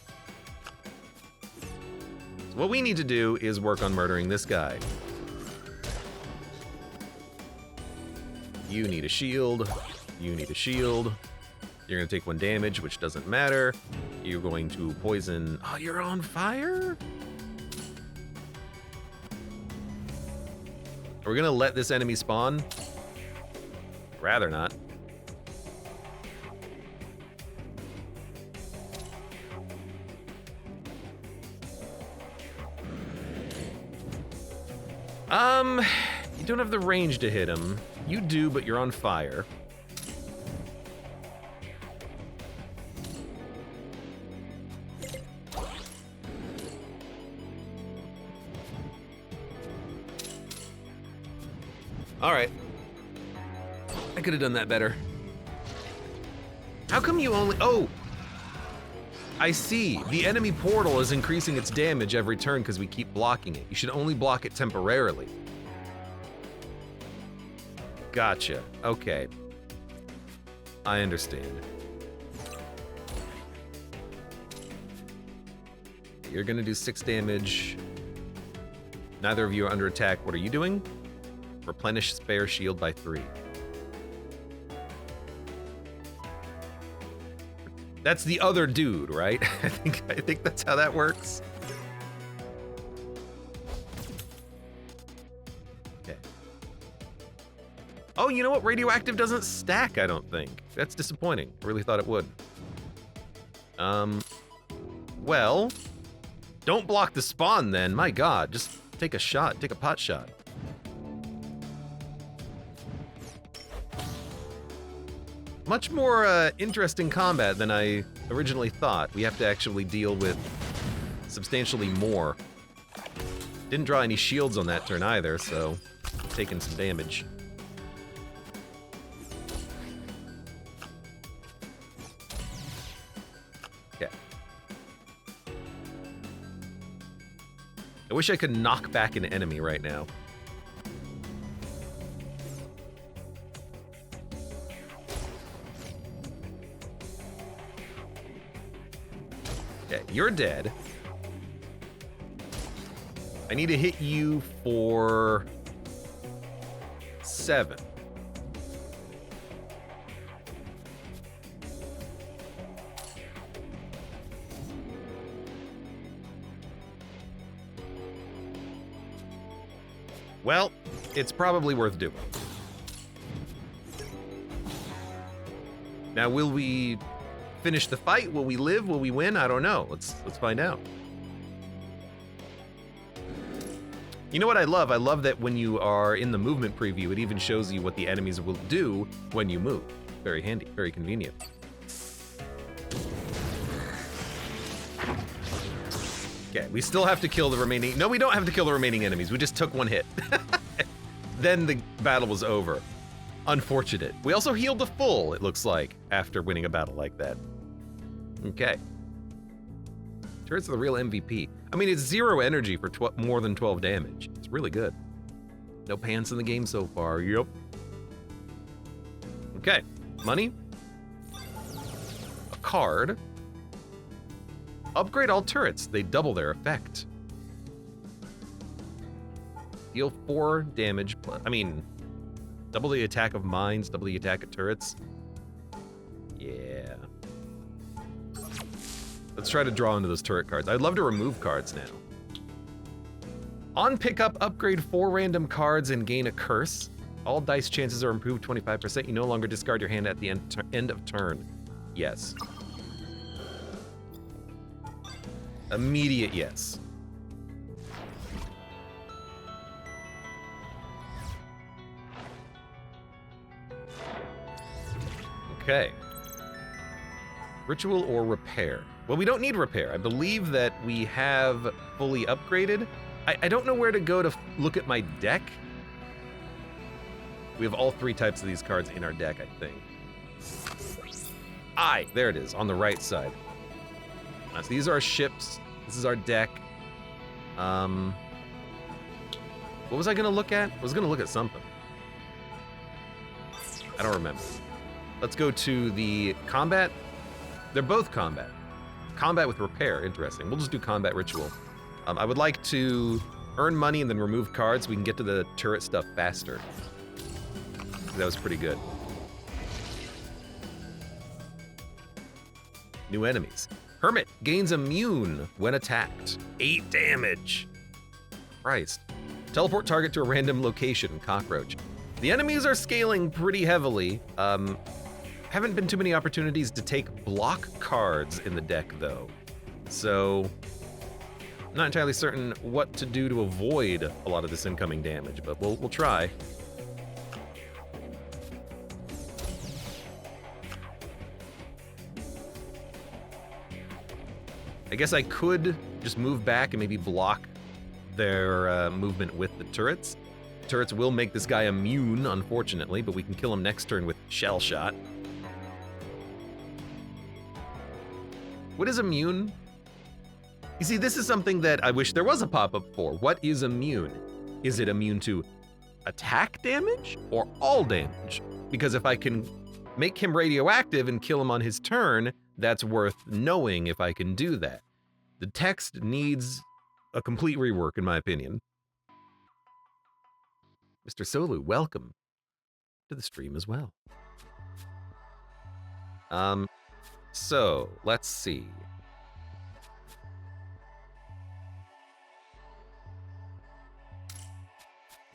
So what we need to do is work on murdering this guy. You need a shield. You need a shield. You're gonna take 1 damage, which doesn't matter. You're going to poison. Oh, you're on fire? Are we gonna let this enemy spawn? Rather not. You don't have the range to hit him. You do, but you're on fire. All right. I could have done that better. How come you only... Oh! I see. The enemy portal is increasing its damage every turn because we keep blocking it. You should only block it temporarily. Gotcha. Okay. I understand. You're gonna do 6 damage. Neither of you are under attack. What are you doing? Replenish spare shield by 3. That's the other dude, right? I think that's how that works. Okay. Oh, you know what? Radioactive doesn't stack, I don't think. That's disappointing. I really thought it would. Well, don't block the spawn then. My God, just take a shot. Take a pot shot. Much more interesting combat than I originally thought. We have to actually deal with substantially more. Didn't draw any shields on that turn either, so taking some damage. Okay. I wish I could knock back an enemy right now. Okay, you're dead. I need to hit you for 7. Well, it's probably worth doing. Now, will we finish the fight? Will we live? Will we win? I don't know. Let's find out. You know what I love? I love that when you are in the movement preview, it even shows you what the enemies will do when you move. Very handy, very convenient. Okay, we still have to kill the remaining... No, we don't have to kill the remaining enemies. We just took 1 hit. Then the battle was over. Unfortunate. We also healed to full, it looks like, after winning a battle like that. Okay. Turrets are the real MVP. I mean, it's 0 energy for more than 12 damage. It's really good. No pants in the game so far. Yep. Okay. Money. A card. Upgrade all turrets. They double their effect. Deal 4 damage. Double the attack of mines, double the attack of turrets. Yeah. Let's try to draw into those turret cards. I'd love to remove cards now. On pickup, upgrade 4 random cards and gain a curse. All dice chances are improved 25%. You no longer discard your hand at the end of turn. Yes. Immediate yes. Okay. Ritual or repair? Well, we don't need repair. I believe that we have fully upgraded. I don't know where to go to look at my deck. We have all 3 types of these cards in our deck, I think. There it is, on the right side. So these are our ships. This is our deck. What was I gonna look at? I was gonna look at something. I don't remember. Let's go to the combat. They're both combat. Combat with repair, interesting. We'll just do combat ritual. I would like to earn money and then remove cards so we can get to the turret stuff faster. That was pretty good. New enemies. Hermit gains immune when attacked. 8 damage. Christ. Teleport target to a random location, cockroach. The enemies are scaling pretty heavily. Haven't been too many opportunities to take block cards in the deck though. So, I'm not entirely certain what to do to avoid a lot of this incoming damage, but we'll try. I guess I could just move back and maybe block their movement with the turrets. Turrets will make this guy immune, unfortunately, but we can kill him next turn with Shell Shot. What is immune? You see, this is something that I wish there was a pop-up for. What is immune? Is it immune to attack damage or all damage? Because if I can make him radioactive and kill him on his turn, that's worth knowing if I can do that. The text needs a complete rework, in my opinion. Mr. Solu, welcome to the stream as well. So, let's see.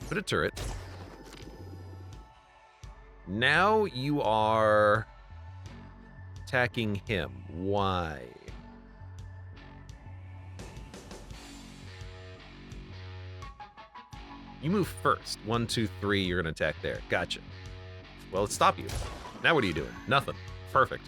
Put a turret. Now you are attacking him. Why? You move first. 1, 2, 3, you're gonna attack there. Gotcha. Well, let's stop you. Now what are you doing? Nothing. Perfect.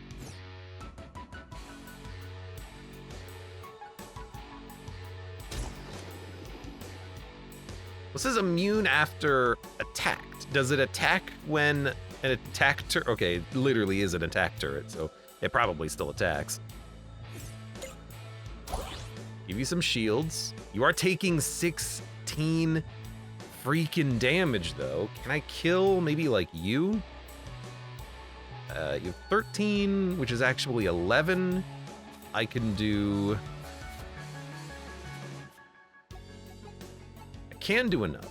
This is immune after attacked. Does it attack when an attack turret? Okay, it literally is an attack turret, so it probably still attacks. Give you some shields. You are taking 16 freaking damage, though. Can I kill maybe like you? You have 13, which is actually 11. I can do... can do enough.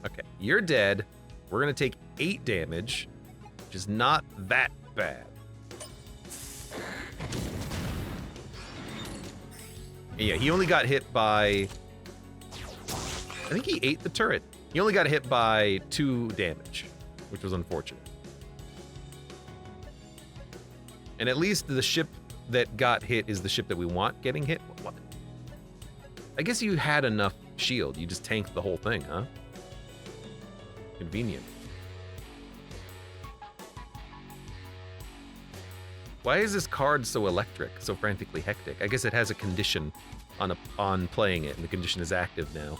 Okay, you're dead. We're gonna take 8 damage, which is not that bad. Yeah, he only got hit by... I think he ate the turret. He only got hit by 2 damage, which was unfortunate. And at least the ship that got hit is the ship that we want getting hit. What? I guess you had enough shield. You just tanked the whole thing, huh? Convenient. Why is this card so electric, so frantically hectic? I guess it has a condition on playing it, and the condition is active now.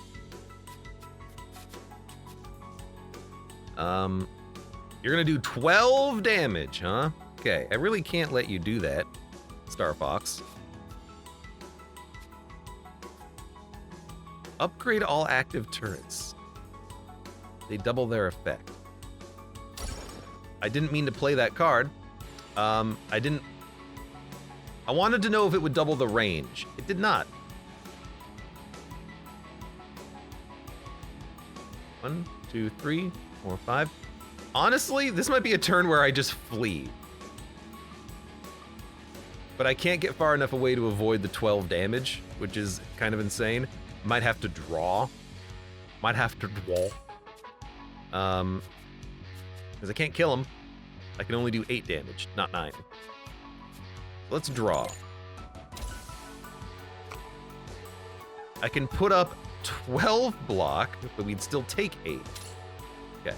You're gonna do 12 damage, huh? Okay, I really can't let you do that, Star Fox. Upgrade all active turrets. They double their effect. I didn't mean to play that card. I wanted to know if it would double the range. It did not. 1, 2, 3, 4, 5. Honestly, this might be a turn where I just flee. But I can't get far enough away to avoid the 12 damage, which is kind of insane. Might have to draw. Because I can't kill him. I can only do 8 damage, not 9. Let's draw. I can put up 12 block, but we'd still take 8. Okay.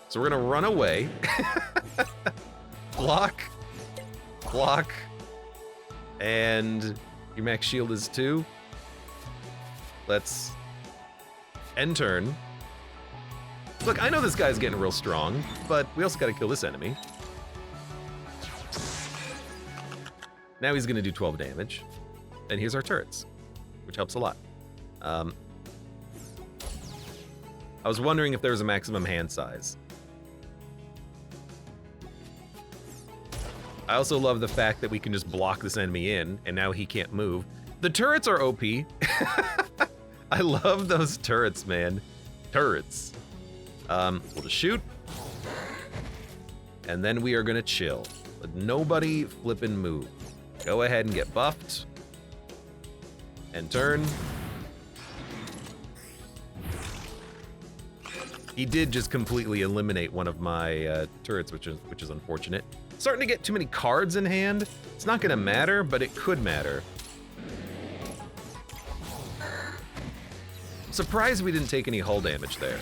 So we're gonna run away. Block. Block. And your max shield is 2. Let's end turn. Look, I know this guy's getting real strong, but we also gotta kill this enemy. Now he's going to do 12 damage. And here's our turrets, which helps a lot. I was wondering if there was a maximum hand size. I also love the fact that we can just block this enemy in, and now he can't move. The turrets are OP. I love those turrets, man. Turrets. We'll just shoot. And then we are gonna chill. Let nobody flippin' move. Go ahead and get buffed. And turn. He did just completely eliminate one of my turrets, which is unfortunate. Starting to get too many cards in hand. It's not gonna matter, but it could matter. Surprised we didn't take any hull damage there.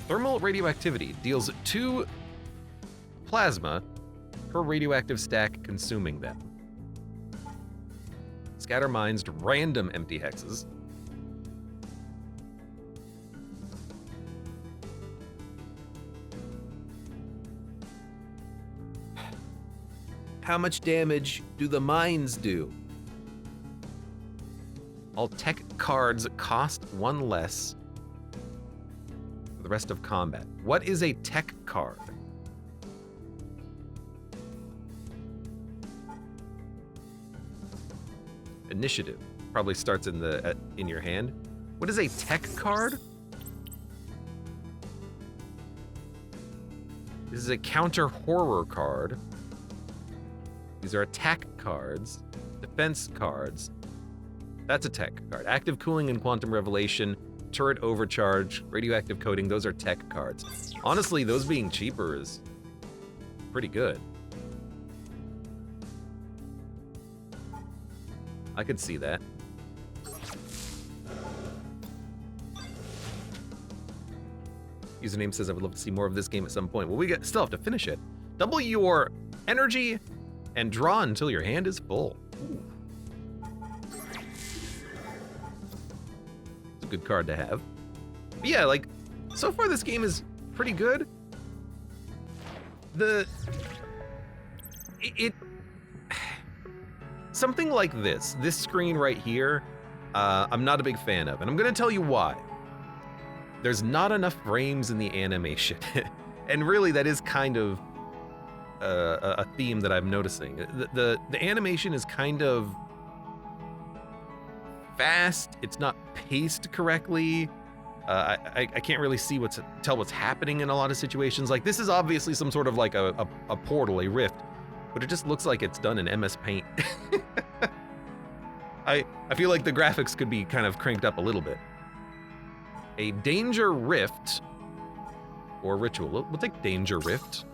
Thermal radioactivity deals 2 plasma per radioactive stack consuming them. Scatter mines to random empty hexes. How much damage do the mines do? All tech cards cost 1 less for the rest of combat. What is a tech card? Initiative probably starts in your hand. What is a tech card? This is a counter horror card. These are attack cards, defense cards. That's a tech card. Active cooling and quantum revelation, turret overcharge, radioactive coating, those are tech cards. Honestly, those being cheaper is pretty good. I could see that. Username says I would love to see more of this game at some point. Well, we still have to finish it. Double your energy and draw until your hand is full. Ooh. It's a good card to have. But yeah, like, so far this game is pretty good. Something like this screen right here, I'm not a big fan of, and I'm gonna tell you why. There's not enough frames in the animation. And really, that is kind of a theme that I'm noticing. The animation is kind of fast. It's not paced correctly. I can't really see tell what's happening in a lot of situations. Like, this is obviously some sort of like a portal, a rift, but it just looks like it's done in MS Paint. I feel like the graphics could be kind of cranked up a little bit. A danger rift or ritual. We'll take danger rift.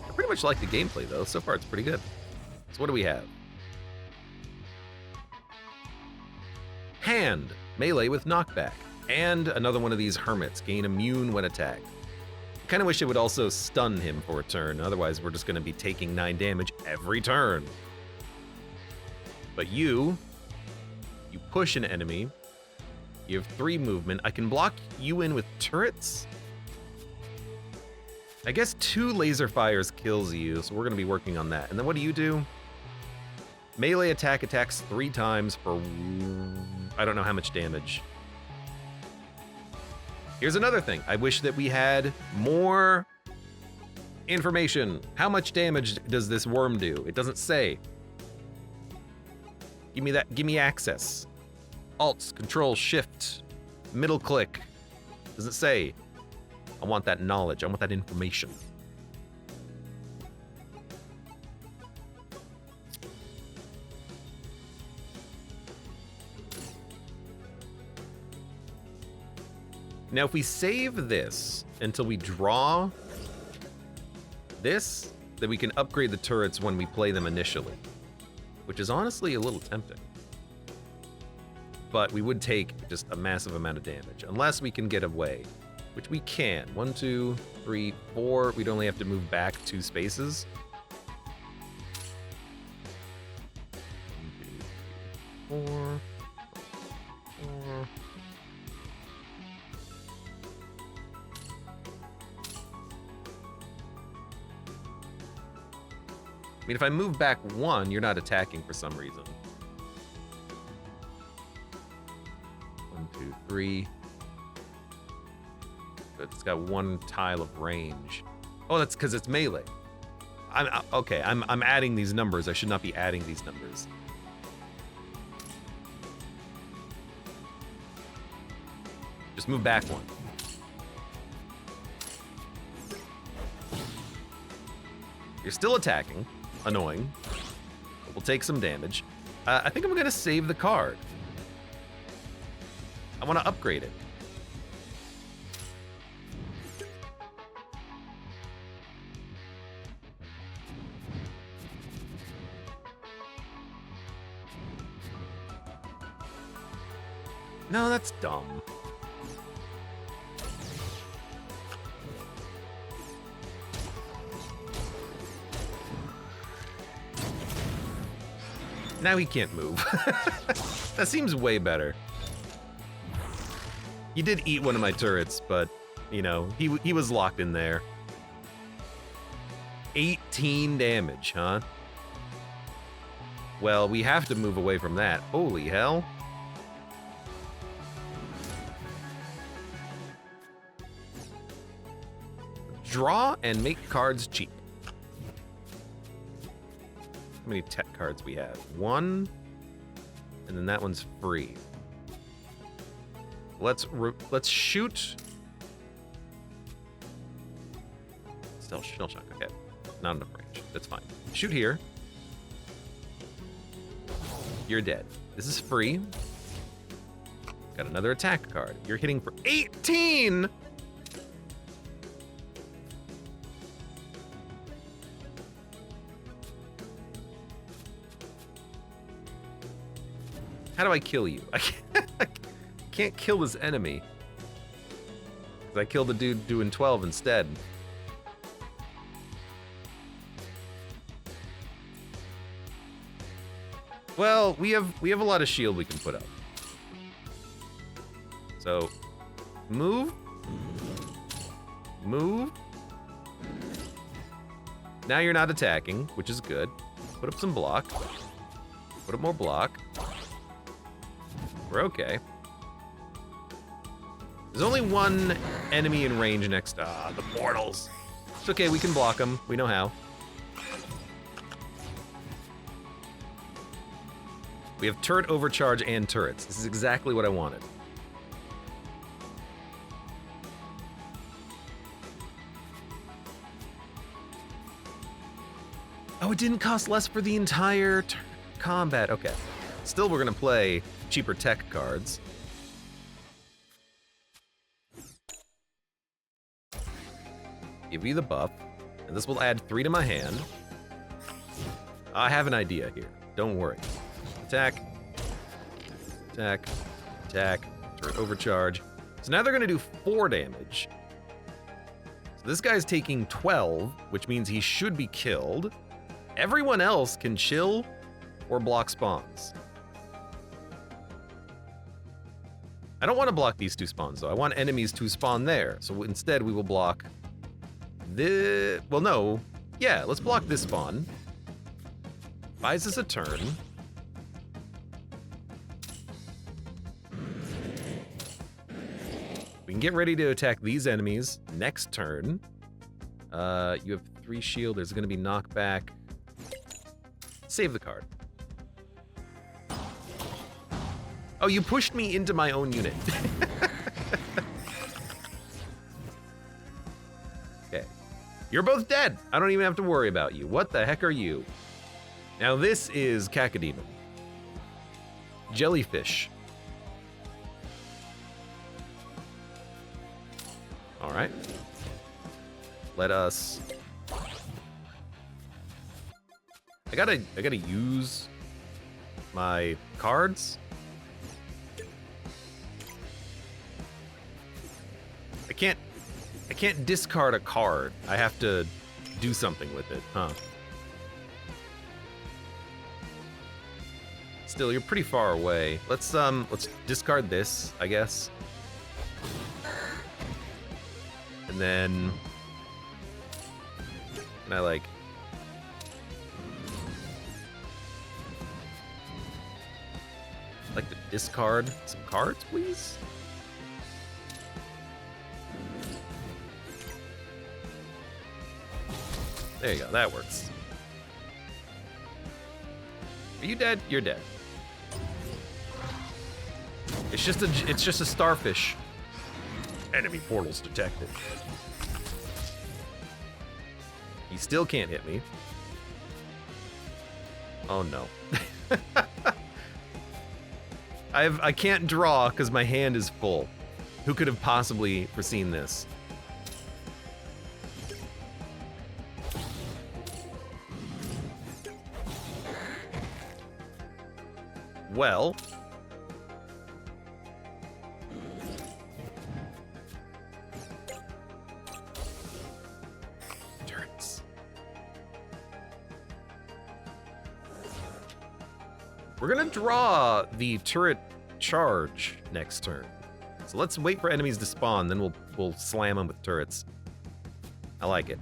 I pretty much like the gameplay though. So far it's pretty good. So what do we have? Hand, melee with knockback. And another one of these hermits, gain immune when attacked. I kind of wish it would also stun him for a turn, otherwise we're just going to be taking 9 damage every turn. But you push an enemy, you have 3 movement. I can block you in with turrets. I guess 2 laser fires kills you, so we're going to be working on that. And then what do? Melee attack attacks 3 times for I don't know how much damage. Here's another thing. I wish that we had more information. How much damage does this worm do? It doesn't say. Give me that. Give me access. Alt, Control, Shift, middle click. Doesn't say. I want that knowledge. I want that information. Now, if we save this until we draw this, then we can upgrade the turrets when we play them initially, which is honestly a little tempting. But we would take just a massive amount of damage, unless we can get away, which we can. 1, 2, 3, 4. We'd only have to move back 2 spaces. 1, 2, 3, 4, 4. I mean, if I move back 1, you're not attacking for some reason. 1, 2, 3. But it's got 1 tile of range. Oh, that's because it's melee. Okay, I'm adding these numbers. I should not be adding these numbers. Just move back 1. You're still attacking. Annoying. But we'll take some damage. I think I'm going to save the card. I want to upgrade it. No, that's dumb. Now he can't move. That seems way better. He did eat one of my turrets, but, you know, he was locked in there. 18 damage, huh? Well, we have to move away from that. Holy hell. Draw and make cards cheap. How many tech cards we have? 1, and then that one's free. Let's shoot. Still shell shock. Okay, not enough range. That's fine. Shoot here. You're dead. This is free. Got another attack card. You're hitting for 18. How do I kill you? I can't kill this enemy. 'Cause I killed the dude doing 12 instead. Well, we have a lot of shield we can put up. So, move. Move. Now you're not attacking, which is good. Put up some block. Put up more block. We're okay. There's only 1 enemy in range next. The portals. It's okay, we can block them. We know how. We have turret overcharge and turrets. This is exactly what I wanted. Oh, it didn't cost less for the entire combat. Okay. Still, we're gonna play cheaper tech cards. Give you the buff, and this will add 3 to my hand. I have an idea here. Don't worry. Attack. Attack. Attack. Turret overcharge. So now they're gonna do 4 damage. So this guy's taking 12, which means he should be killed. Everyone else can chill or block spawns. I don't want to block these 2 spawns, though. I want enemies to spawn there. So instead, we will block this. Well, no. Yeah, let's block this spawn. Buys us a turn. We can get ready to attack these enemies next turn. You have 3 shield. There's going to be knockback. Save the card. Oh, you pushed me into my own unit. Okay. You're both dead. I don't even have to worry about you. What the heck are you? Now this is Cacodemon. Jellyfish. All right. Let us... I gotta use my cards. I can't discard a card. I have to do something with it, huh? Still, you're pretty far away. Let's discard this, I guess. And then can I like I'd like to discard some cards, please. There you go, that works. Are you dead? You're dead. It's just a starfish. Enemy portals detected. He still can't hit me. Oh no. I can't draw because my hand is full. Who could have possibly foreseen this? Well, turrets. We're gonna draw the turret charge next turn. So let's wait for enemies to spawn, then we'll slam them with turrets. I like it.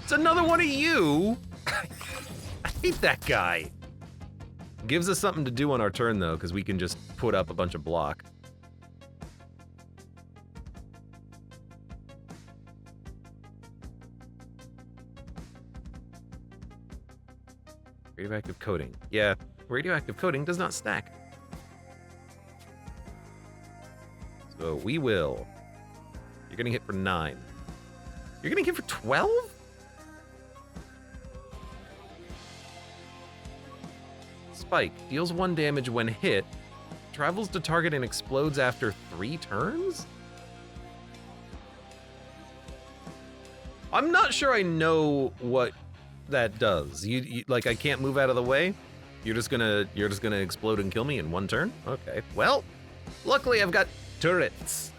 It's another one of you. I hate that guy. Gives us something to do on our turn though, because we can just put up a bunch of block. Radioactive coating. Yeah, radioactive coating does not stack. So we will. You're gonna hit for 9. You're gonna hit for 12? Spike deals 1 damage when hit, travels to target and explodes after 3 turns? I'm not sure I know what that does. You like, I can't move out of the way? You're just gonna explode and kill me in 1 turn? Okay. Well, luckily I've got turrets.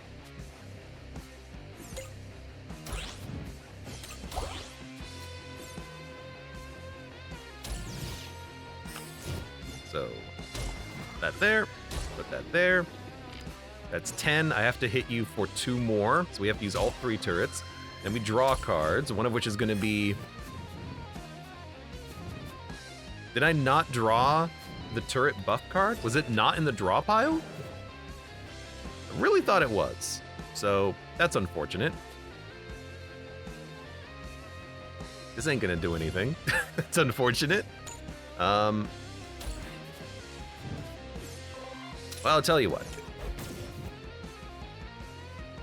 So, that there, put that there. That's 10. I have to hit you for 2 more, so we have to use all 3 turrets. Then we draw cards, one of which is gonna be... Did I not draw the turret buff card? Was it not in the draw pile? I really thought it was, so that's unfortunate. This ain't gonna do anything. It's unfortunate. Well, I'll tell you what.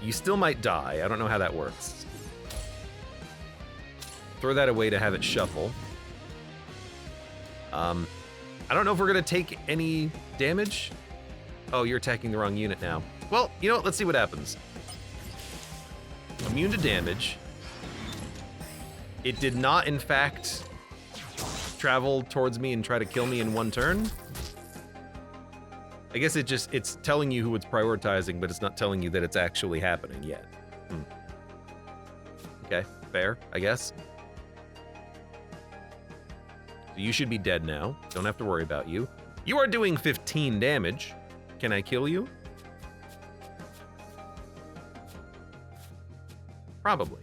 You still might die. I don't know how that works. Throw that away to have it shuffle. I don't know if we're gonna take any damage. Oh, you're attacking the wrong unit now. Well, you know what? Let's see what happens. Immune to damage. It did not, in fact, travel towards me and try to kill me in 1 turn. I guess it's telling you who it's prioritizing, but it's not telling you that it's actually happening yet. Okay, fair, I guess. So you should be dead now. Don't have to worry about you. You are doing 15 damage. Can I kill you? Probably.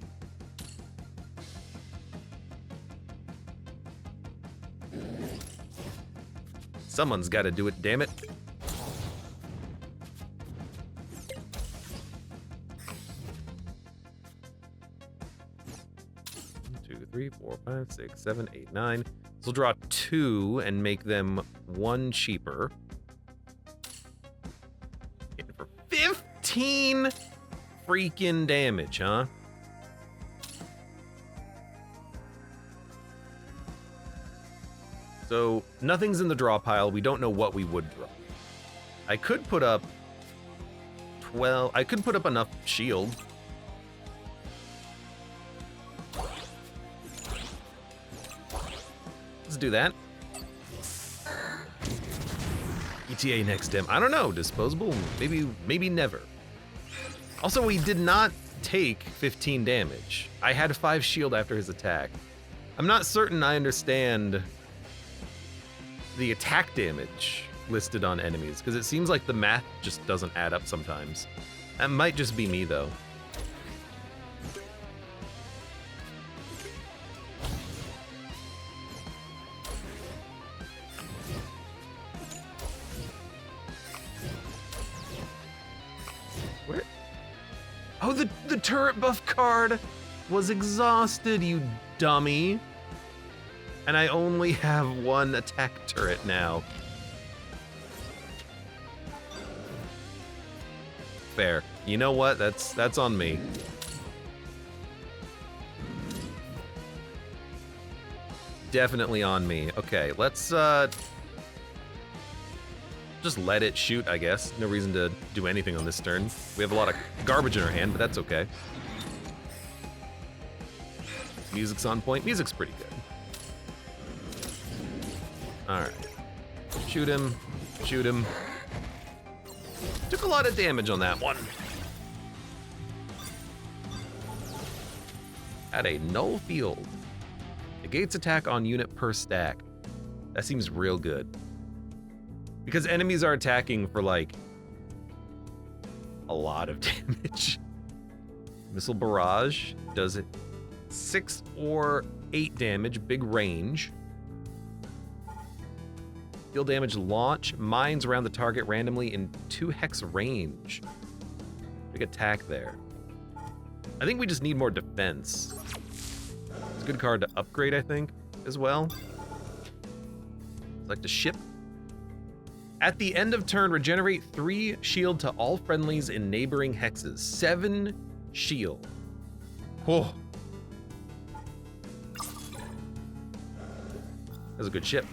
Someone's got to do it, damn it. 3, 4, 5, 6, 7, 8, 9. So we'll draw 2 and make them 1 cheaper. Hitting for 15 freaking damage, huh? So nothing's in the draw pile. We don't know what we would draw. I could put up 12. I could put up enough shield. Let's do that. ETA next time. I don't know. Disposable? Maybe never. Also, we did not take 15 damage. I had 5 shield after his attack. I'm not certain I understand the attack damage listed on enemies, because it seems like the math just doesn't add up sometimes. That might just be me, though. turret buff card was exhausted, you dummy. And I only have one attack turret now. Fair. You know what? That's on me. Definitely on me. Okay, let's just let it shoot, I guess. No reason to do anything on this turn. We have a lot of garbage in our hand, but that's okay. Music's on point. Music's pretty good. Alright. Shoot him. Shoot him. Took a lot of damage on that one. At a null field. Negates attack on unit per stack. That seems real good. Because enemies are attacking for like a lot of damage. Missile barrage does it 6 or 8 damage, big range. Deal damage launch, mines around the target randomly in 2 hex range. Big attack there. I think we just need more defense. It's a good card to upgrade, I think, as well. Select a ship. At the end of turn, regenerate 3 shield to all friendlies in neighboring hexes. 7 shield. Oh. That's a good ship.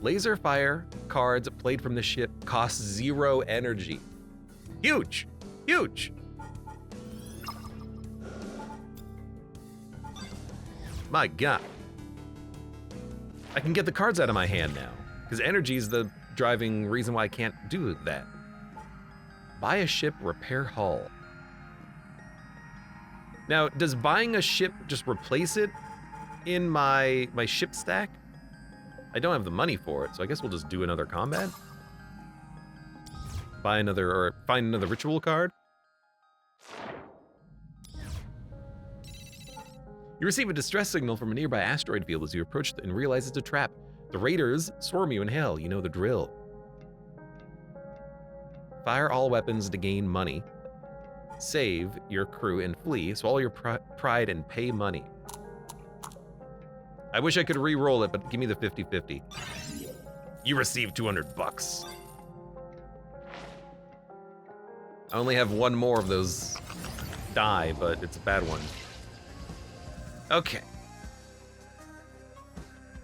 Laser fire cards played from the ship cost 0 energy. Huge! Huge! My god. I can get the cards out of my hand now, because energy is the driving reason why I can't do that. Buy a ship, repair hull. Now, does buying a ship just replace it in my ship stack? I don't have the money for it, so I guess we'll just do another combat. Buy another, or find another ritual card. You receive a distress signal from a nearby asteroid field as you approach and realize it's a trap. The raiders swarm you in hell, you know the drill. Fire all weapons to gain money. Save your crew and flee, swallow your pride and pay money. I wish I could re-roll it, but give me the 50-50. You receive 200 bucks. I only have one more of those die, but it's a bad one. Okay.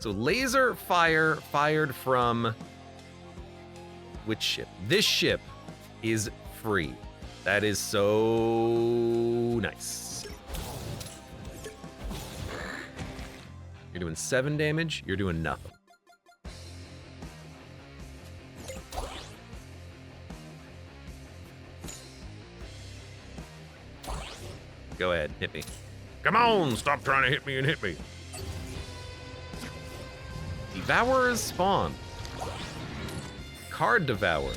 So laser fire fired from which ship? This ship is free. That is so nice. You're doing 7 damage, you're doing nothing. Go ahead, hit me. Come on, stop trying to hit me and hit me. Devourers spawn. Card Devourer.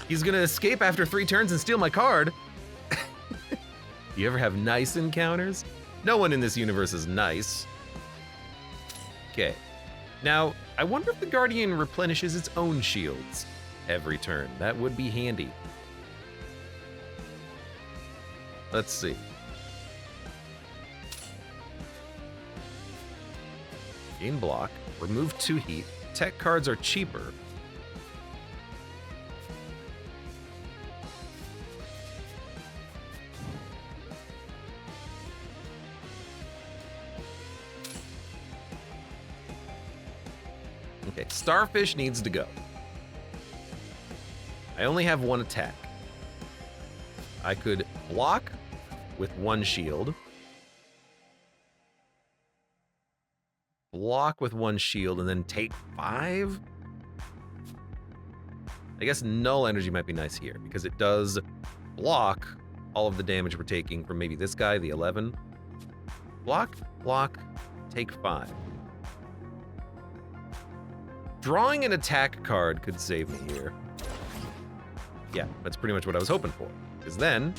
He's gonna escape after 3 turns and steal my card. You ever have nice encounters? No one in this universe is nice. Okay. Now, I wonder if the Guardian replenishes its own shields every turn. That would be handy. Let's see. Gain block, remove 2 heat. Tech cards are cheaper. Okay, Starfish needs to go. I only have 1 attack. I could block with 1 shield. Block with 1 shield and then take 5? I guess null energy might be nice here because it does block all of the damage we're taking from maybe this guy, the 11. Block, block, take 5. Drawing an attack card could save me here. Yeah, that's pretty much what I was hoping for. Because then...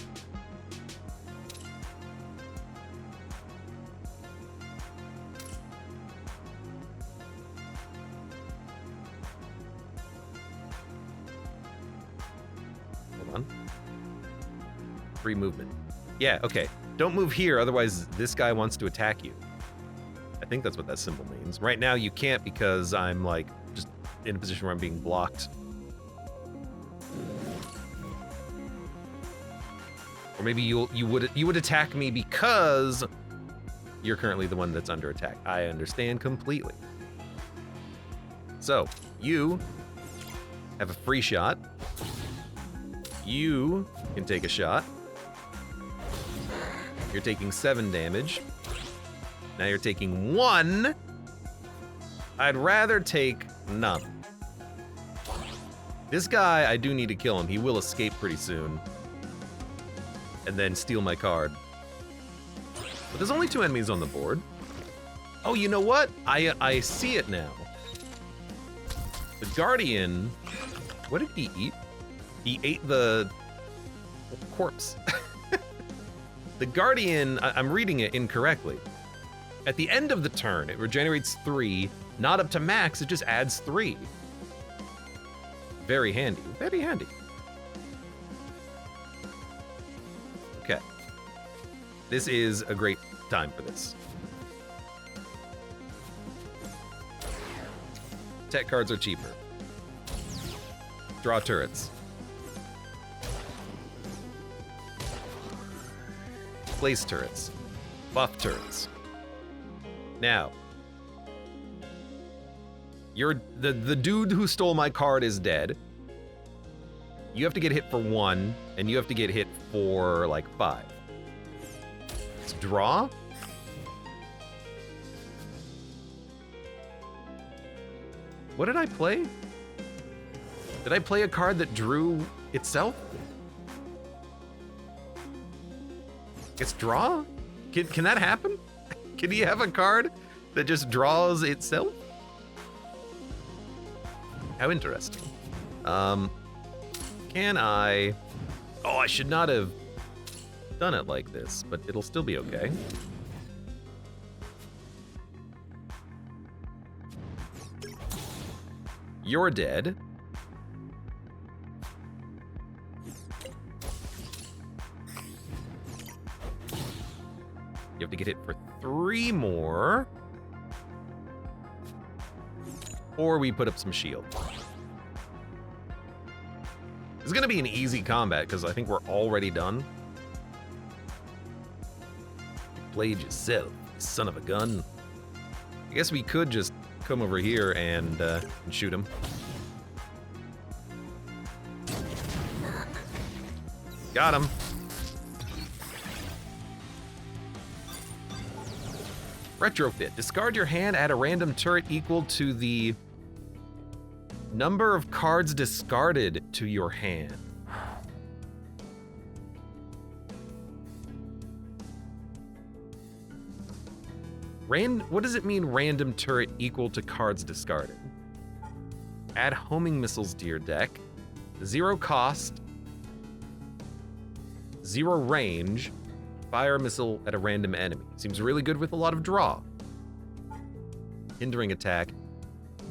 Free movement. Yeah, okay. Don't move here, otherwise this guy wants to attack you. I think that's what that symbol means. Right now you can't because I'm like just in a position where I'm being blocked. Or maybe you would attack me because you're currently the one that's under attack. I understand completely. So, you have a free shot. You can take a shot. You're taking 7 damage. Now you're taking 1. I'd rather take none. This guy, I do need to kill him. He will escape pretty soon. And then steal my card. But there's only 2 enemies on the board. Oh, you know what? I see it now. The Guardian, what did he eat? He ate the corpse. The Guardian, I'm reading it incorrectly. At the end of the turn, it regenerates 3, not up to max, it just adds 3. Very handy, very handy. Okay. This is a great time for this. Tech cards are cheaper. Draw turrets. Place turrets. Buff turrets. Now, you're the dude who stole my card is dead. You have to get hit for 1, and you have to get hit for like 5. Let's draw. What did I play? Did I play a card that drew itself? It's draw? Can that happen? Can he have a card that just draws itself? How interesting. Can I... Oh, I should not have done it like this, but it'll still be okay. You're dead. You have to get hit for 3 more. Or we put up some shield. It's gonna be an easy combat because I think we're already done. You played yourself, you son of a gun. I guess we could just come over here and shoot him. Got him. Retrofit. Discard your hand, add a random turret equal to the number of cards discarded to your hand. What does it mean, random turret equal to cards discarded? Add homing missiles to your deck. 0 cost. 0 range. Fire a missile at a random enemy. Seems really good with a lot of draw. Hindering attack.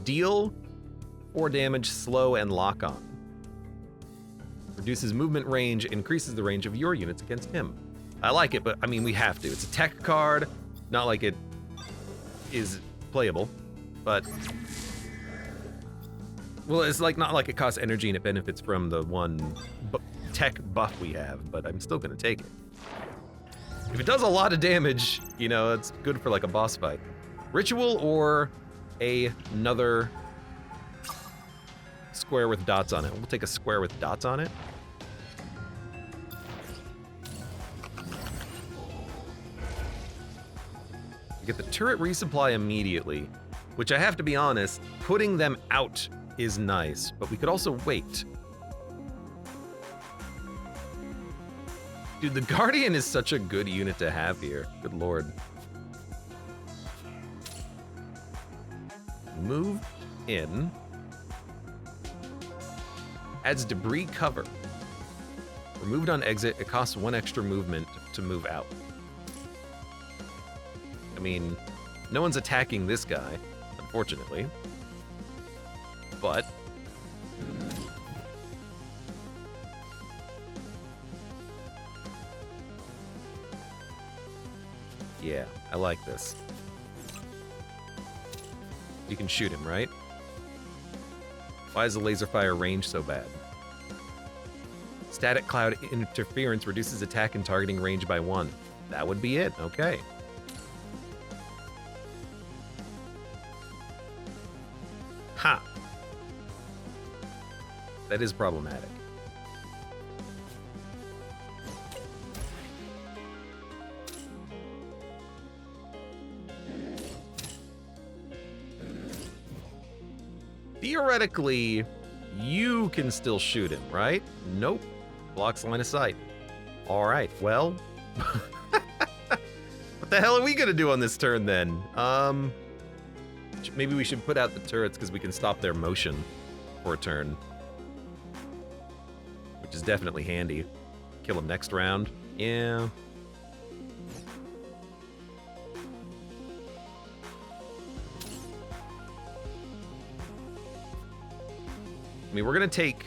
Deal 4 damage, slow, and lock on. Reduces movement range, increases the range of your units against him. I like it, but I mean, we have to. It's a tech card, not like it is playable, but... Well, it's like not like it costs energy and it benefits from the one tech buff we have, but I'm still gonna take it. If it does a lot of damage, you know, it's good for like a boss fight. Ritual or another square with dots on it. We'll take a square with dots on it. You get the turret resupply immediately, which I have to be honest, putting them out is nice, but we could also wait. Dude, the Guardian is such a good unit to have here. Good lord. Move in. Adds debris cover. Removed on exit, it costs 1 extra movement to move out. I mean, no one's attacking this guy, unfortunately. But... I like this. You can shoot him, right? Why is the laser fire range so bad? Static cloud interference reduces attack and targeting range by 1. That would be it, okay. Ha! That is problematic. Theoretically, you can still shoot him, right? Nope. Blocks line of sight. All right, well. What the hell are we gonna do on this turn then? Maybe we should put out the turrets because we can stop their motion for a turn. Which is definitely handy. Kill them next round. Yeah. I mean, we're gonna take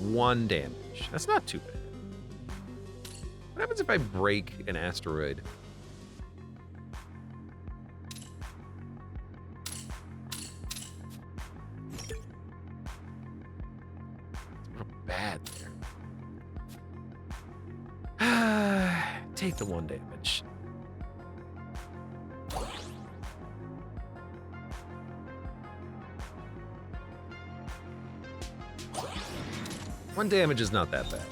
1 damage. That's not too bad. What happens if I break an asteroid? It's real bad there. Take the 1 damage. One damage is not that bad.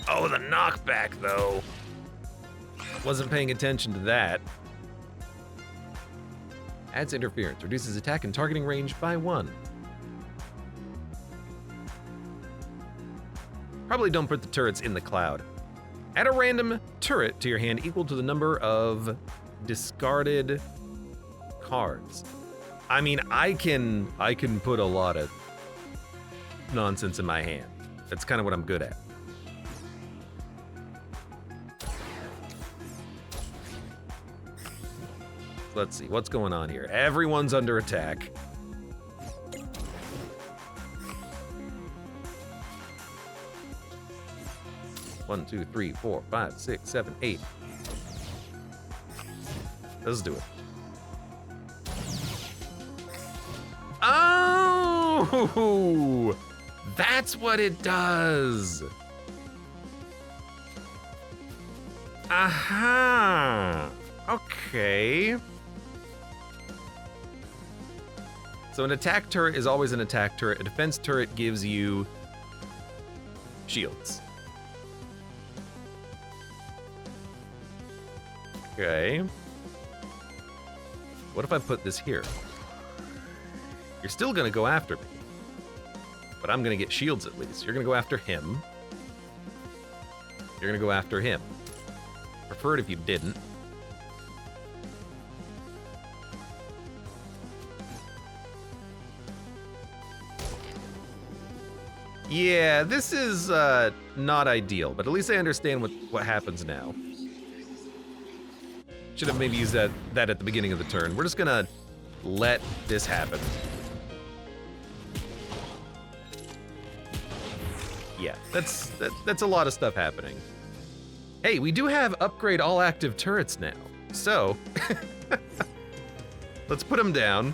Oh, the knockback, though. Wasn't paying attention to that. Adds interference. Reduces attack and targeting range by 1. Probably don't put the turrets in the cloud. Add a random turret to your hand equal to the number of discarded cards. I mean, I can put a lot of nonsense in my hand. That's kind of what I'm good at. Let's see, what's going on here? Everyone's under attack. One, two, three, 4, 5, 6, 7, 8. Let's do it. Oh! That's what it does. Aha. Okay. So an attack turret is always an attack turret. A defense turret gives you shields. Okay. What if I put this here? You're still gonna go after me. But I'm gonna get shields at least. You're gonna go after him. You're gonna go after him. Prefer it if you didn't. Yeah, this is not ideal, but at least I understand what happens now. Should have maybe used that at the beginning of the turn. We're just gonna let this happen. Yeah, that's a lot of stuff happening. Hey, we do have upgrade all active turrets now. So, let's put them down.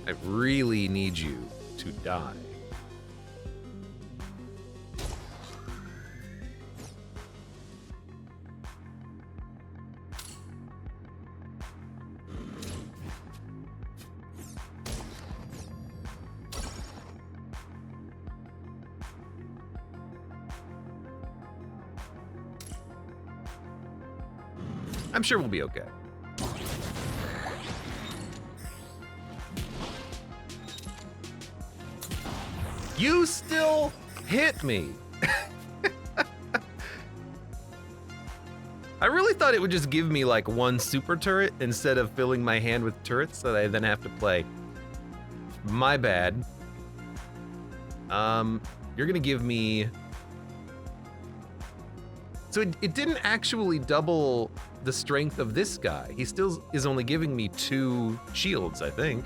I really need you to die. I'm sure we'll be okay. You still hit me. I really thought it would just give me like 1 super turret instead of filling my hand with turrets that I then have to play. My bad. You're gonna give me... So it didn't actually double the strength of this guy. He still is only giving me 2 shields, I think.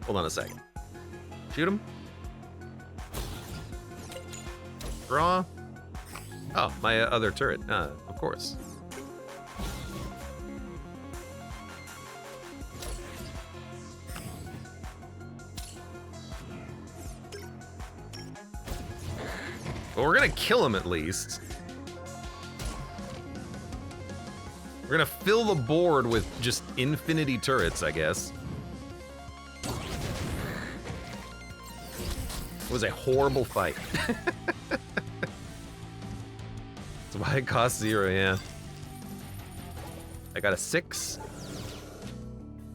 Hold on a second. Shoot him. Draw. Oh, my other turret. Of course. Well, we're gonna kill him at least. We're gonna fill the board with just infinity turrets, I guess. It was a horrible fight. That's why it costs 0, yeah. I got a 6.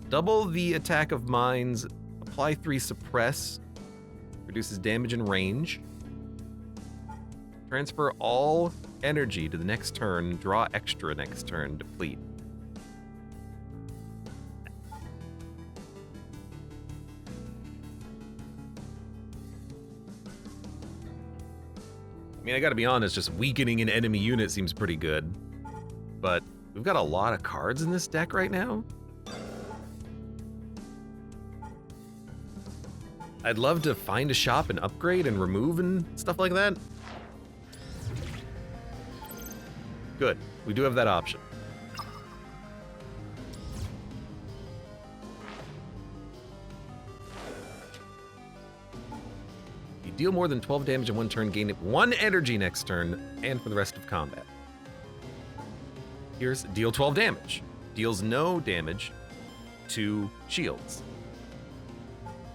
Double the attack of mines. Apply 3 suppress. Reduces damage and range. Transfer all energy to the next turn. Draw extra next turn. Deplete. I mean, I gotta be honest, just weakening an enemy unit seems pretty good. But we've got a lot of cards in this deck right now. I'd love to find a shop and upgrade and remove and stuff like that. Good, we do have that option. Deal more than 12 damage in 1 turn, gain 1 energy next turn, and for the rest of combat. Here's deal 12 damage. Deals no damage to shields.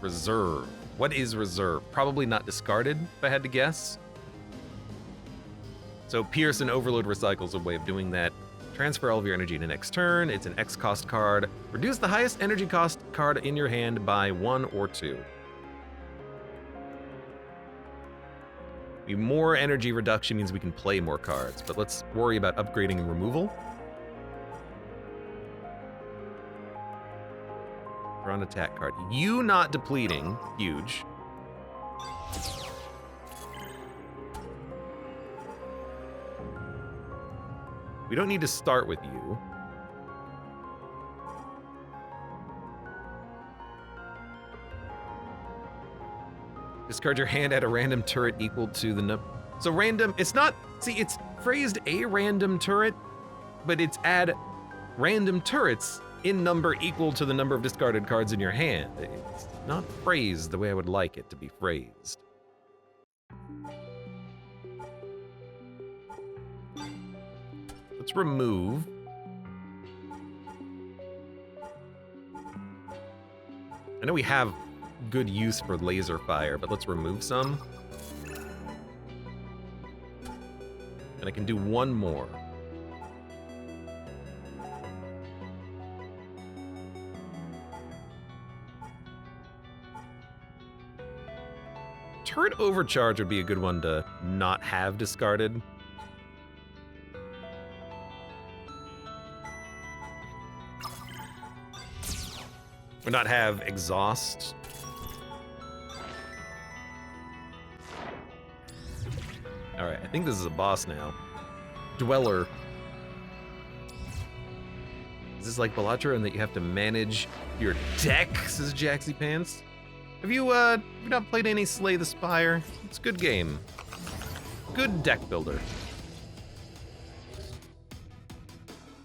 Reserve. What is reserve? Probably not discarded, if I had to guess. So Pierce and Overload Recycle's a way of doing that. Transfer all of your energy to next turn. It's an X cost card. Reduce the highest energy cost card in your hand by 1 or 2. More energy reduction means we can play more cards, but let's worry about upgrading and removal. Draw an attack card. You not depleting, huge. We don't need to start with you. Discard your hand at a random turret equal to the number. So random, it's not, see, it's phrased a random turret, but it's add random turrets in number equal to the number of discarded cards in your hand. It's not phrased the way I would like it to be phrased. Let's remove. I know we have good use for laser fire, but let's remove some. And I can do 1 more. Turret overcharge would be a good one to not have discarded. Or not have exhaust. Alright, I think this is a boss now. Dweller. Is this like Balatro in that you have to manage your deck, says Jaxie Pants? Have you not played any Slay the Spire? It's a good game. Good deck builder.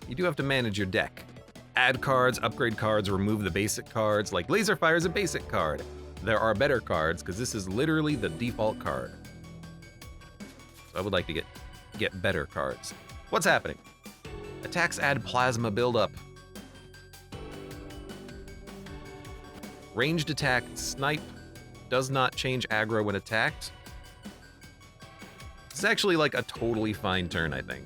You do have to manage your deck. Add cards, upgrade cards, remove the basic cards. Like Laser Fire is a basic card. There are better cards, because this is literally the default card. So I would like to get better cards. What's happening? Attacks add plasma buildup. Ranged attack, snipe, does not change aggro when attacked. This is actually like a totally fine turn, I think.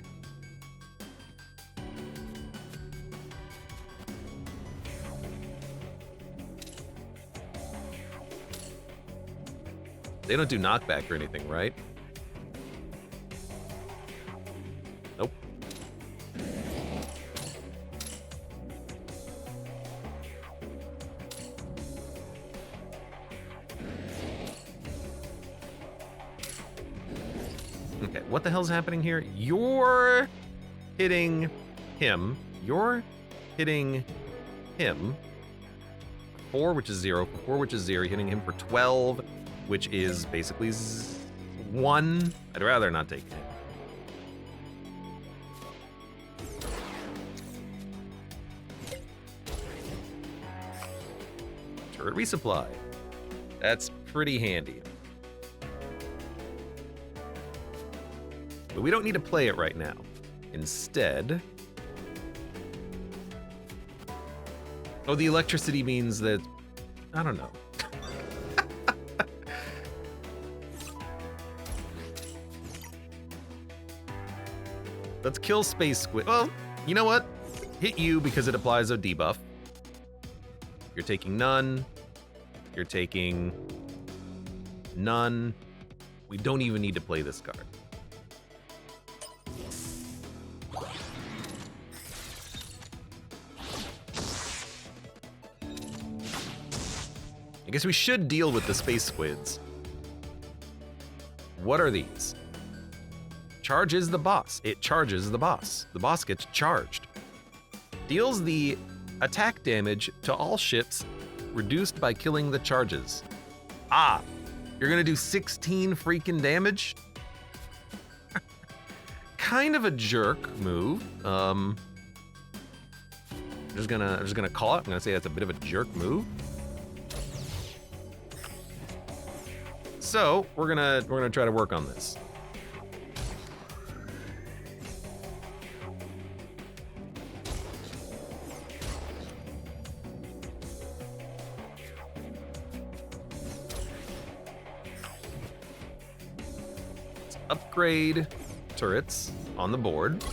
They don't do knockback or anything, right? Nope. what the hell's happening here? You're hitting him. You're hitting him. 4, which is 0. 4, which is 0. You're hitting him for 12, which is basically 1. I'd rather not take it. Turret resupply. That's pretty handy. But we don't need to play it right now. Instead... Oh, the electricity means that... I don't know. Let's kill Space Squid. Well, you know what? Hit you because it applies a debuff. You're taking none. You're taking none. We don't even need to play this card. I guess we should deal with the Space Squids. What are these? Charges the boss. It charges the boss. The boss gets charged. Deals the attack damage to all ships reduced by killing the charges. Ah, you're gonna do 16 freaking damage? Kind of a jerk move. I'm just gonna call it. I'm gonna say that's a bit of a jerk move. So we're gonna try to work on this. Let's upgrade turrets on the board.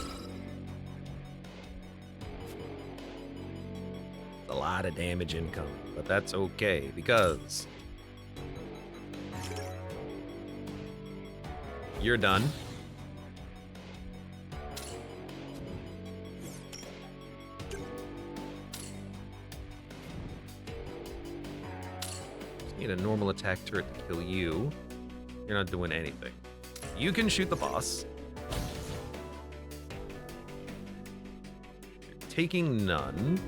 A lot of damage incoming, but that's okay because you're done. Just need a normal attack turret to kill you. You're not doing anything. You can shoot the boss. You're taking none.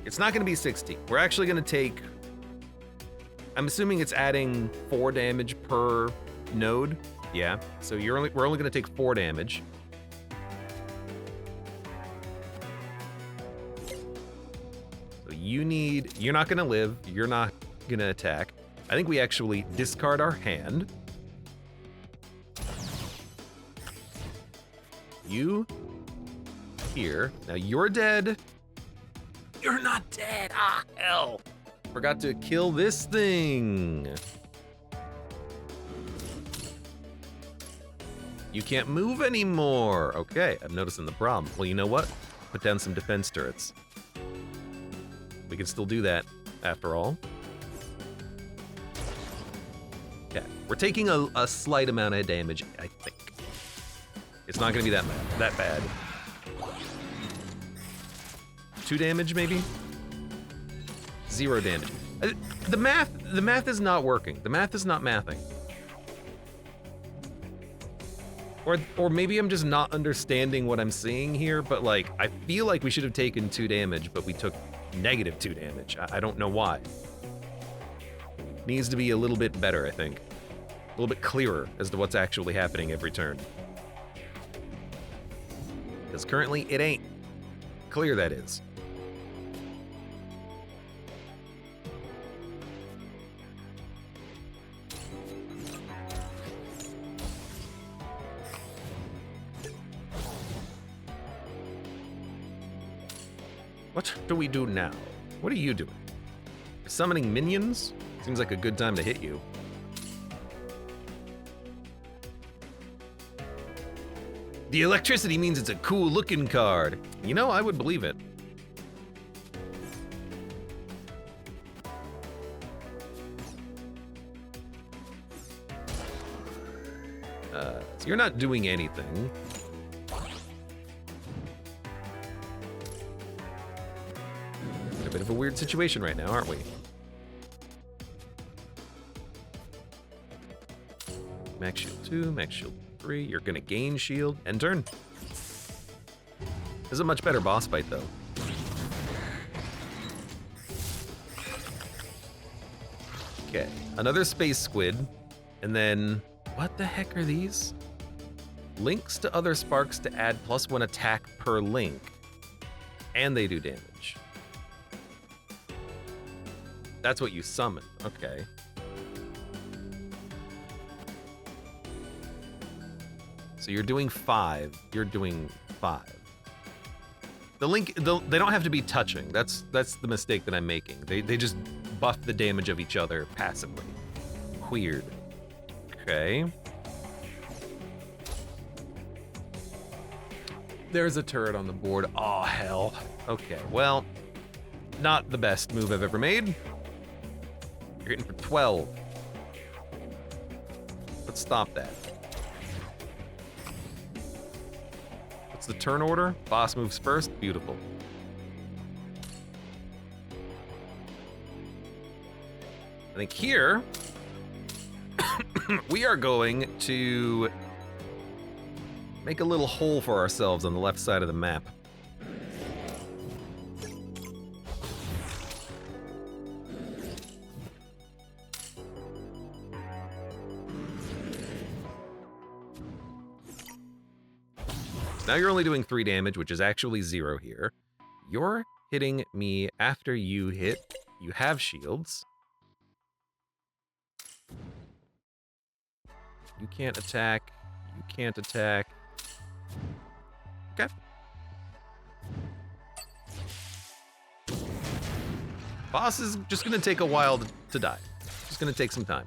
It's not gonna be 60. We're actually gonna take, I'm assuming it's adding 4 damage per node. Yeah, so we're only gonna take 4 damage. So you're not gonna live, you're not gonna attack. I think we actually discard our hand. You here. Now you're dead. You're not dead. Ah, hell. Forgot to kill this thing. You can't move anymore. Okay, I'm noticing the problem. Well, you know what? Put down some defense turrets. We can still do that, after all. Okay, we're taking a slight amount of damage, I think. It's not gonna be that bad. 2 damage, maybe? 0 damage. The math is not working. The math is not mathing. Or maybe I'm just not understanding what I'm seeing here, but like, I feel like we should have taken 2 damage, but we took -2 damage. I don't know why. Needs to be a little bit better, I think. A little bit clearer as to what's actually happening every turn. Because currently, it ain't clear, that is. What do we do now? What are you doing? Summoning minions? Seems like a good time to hit you. The electricity means it's a cool looking card. You know, I would believe it. So you're not doing anything. In a bit of a weird situation right now, aren't we? Max shield 2, max shield 3. You're gonna gain shield. End turn. This is a much better boss fight, though. Okay, another space squid. And then, what the heck are these? Links to other sparks to add +1 attack per link. And they do damage. That's what you summon. Okay. So you're doing 5. You're doing 5. The link, they don't have to be touching. That's the mistake that I'm making. They just buff the damage of each other passively. Weird. Okay. There's a turret on the board. Oh, hell. Okay, well, not the best move I've ever made. You're hitting for 12. Let's stop that. What's the turn order? Boss moves first. Beautiful. I think here, we are going to make a little hole for ourselves on the left side of the map. Now you're only doing 3 damage, which is actually 0 here. You're hitting me after you hit. You have shields. You can't attack. You can't attack. Okay. Boss is just gonna take a while to die. Just gonna take some time.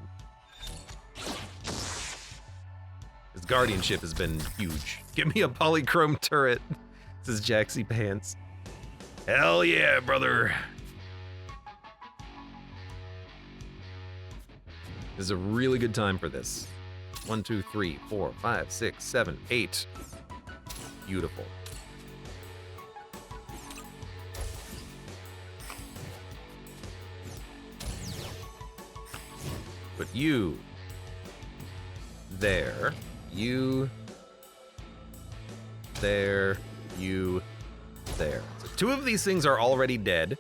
His guardianship has been huge. Give me a polychrome turret, says Jaxie Pants. Hell yeah, brother. This is a really good time for this. 1, 2, 3, 4, 5, 6, 7, 8. Beautiful. Put you there. You there. You there. So 2 of these things are already dead.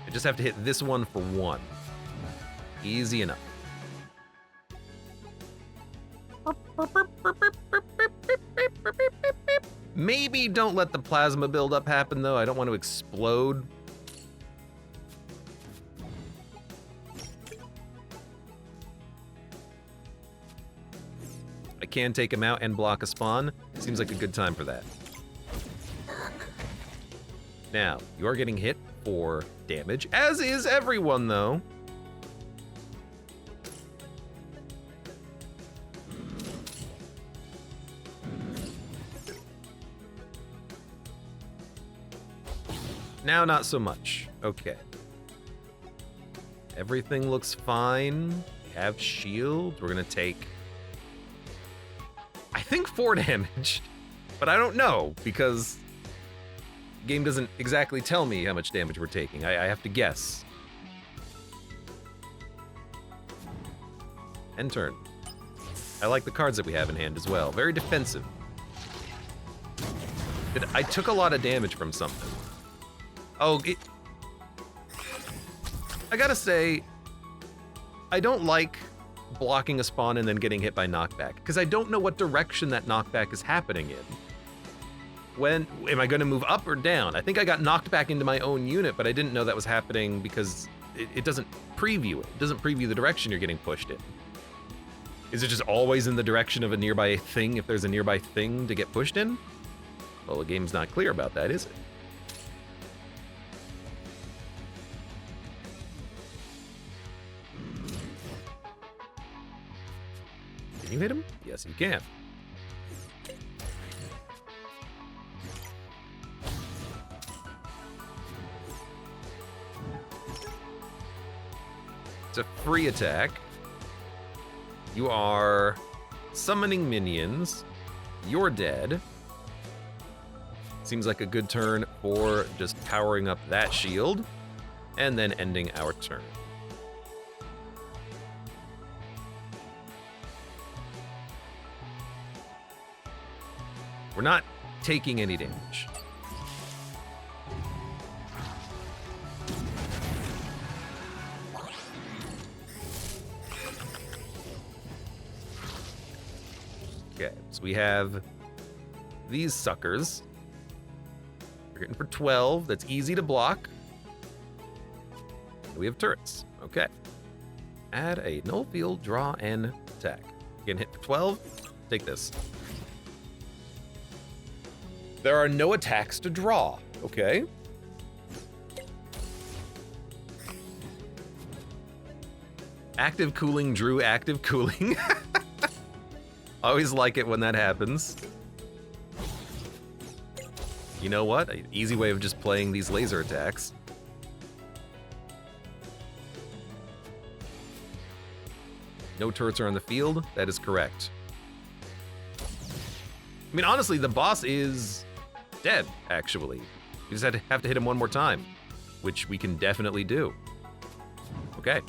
I just have to hit this one for 1. Easy enough. Maybe don't let the plasma buildup happen, though. I don't want to explode. I can take him out and block a spawn. Seems like a good time for that. Now, you are getting hit for damage, as is everyone, though. Now, not so much. Okay. Everything looks fine. We have shield. We're gonna take, I think, 4 damage, but I don't know because the game doesn't exactly tell me how much damage we're taking. I have to guess. End turn. I like the cards that we have in hand as well. Very defensive. I took a lot of damage from something. Oh, I gotta say, I don't like blocking a spawn and then getting hit by knockback, because I don't know what direction that knockback is happening in. Am I gonna move up or down? I think I got knocked back into my own unit, but I didn't know that was happening because it doesn't preview it. It doesn't preview the direction you're getting pushed in. Is it just always in the direction of a nearby thing if there's a nearby thing to get pushed in? Well, the game's not clear about that, is it? Can you hit him? Yes, you can. It's a free attack. You are summoning minions. You're dead. Seems like a good turn for just powering up that shield and then ending our turn. We're not taking any damage. Okay, so we have these suckers. We're hitting for 12. That's easy to block. We have turrets. Okay. Add a null field, draw, and attack. Getting hit for 12. Take this. There are no attacks to draw. Okay. Active cooling drew active cooling. Always like it when that happens. You know what? An easy way of just playing these laser attacks. No turrets are on the field. That is correct. I mean, honestly, the boss is dead, actually. We just have to hit him one more time, which we can definitely do. Okay.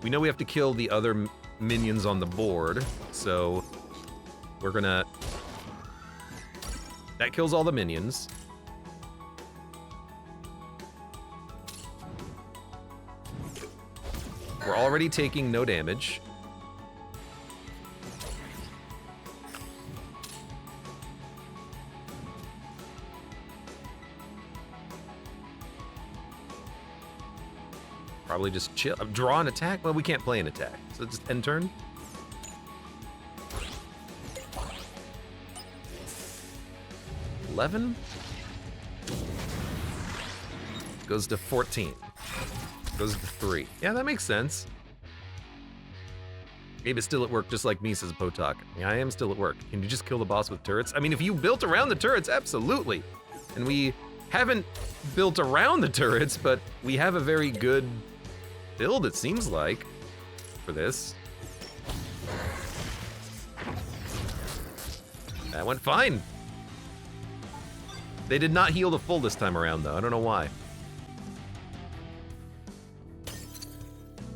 We know we have to kill the other minions on the board, so we're gonna... That kills all the minions. We're already taking no damage. Probably just chill. Draw an attack? Well, we can't play an attack. So just end turn. $11 goes to 14. Goes to 3. Yeah, that makes sense. Abe is still at work, just like me, says Potok. Yeah, I am still at work. Can you just kill the boss with turrets? I mean, if you built around the turrets, absolutely. And we haven't built around the turrets, but we have a very good build, it seems like, for this. That went fine. They did not heal the full this time around, though. I don't know why.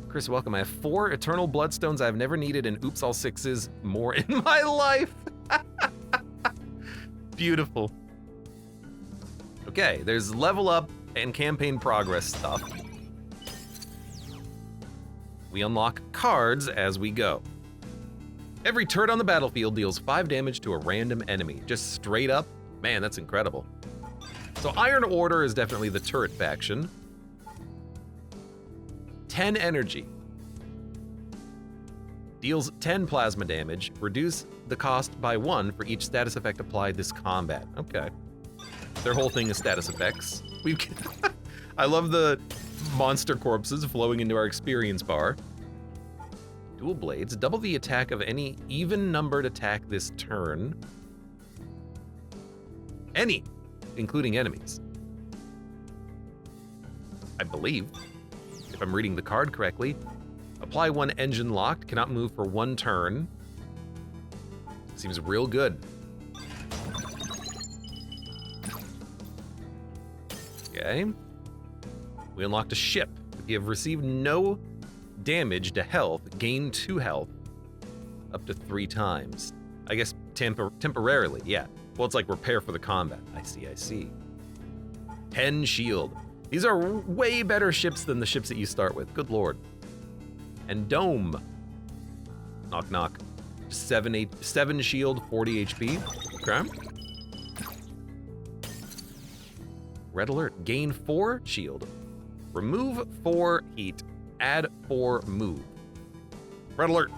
Chris, welcome. I have 4 Eternal Bloodstones I've never needed, and oops, all 6s more in my life. Beautiful. Okay, there's level up and campaign progress stuff. We unlock cards as we go. Every turret on the battlefield deals 5 damage to a random enemy. Just straight up. Man, that's incredible. So Iron Order is definitely the turret faction. 10 energy. Deals 10 plasma damage. Reduce the cost by 1 for each status effect applied this combat. Okay. Their whole thing is status effects. I love the monster corpses flowing into our experience bar. Dual blades. Double the attack of any even-numbered attack this turn. Any, including enemies. I believe, if I'm reading the card correctly. Apply 1 engine locked, cannot move for 1 turn. Seems real good. Okay. We unlocked a ship. If you have received no damage to health, gain 2 health up to 3 times. I guess temporarily, yeah. Well, it's like repair for the combat. I see. 10 shield. These are way better ships than the ships that you start with. Good lord. And dome. Knock, knock. 7 shield, 40 HP. Okay. Red alert. Gain 4 shield. Remove 4 heat. Add 4 move. Red alert.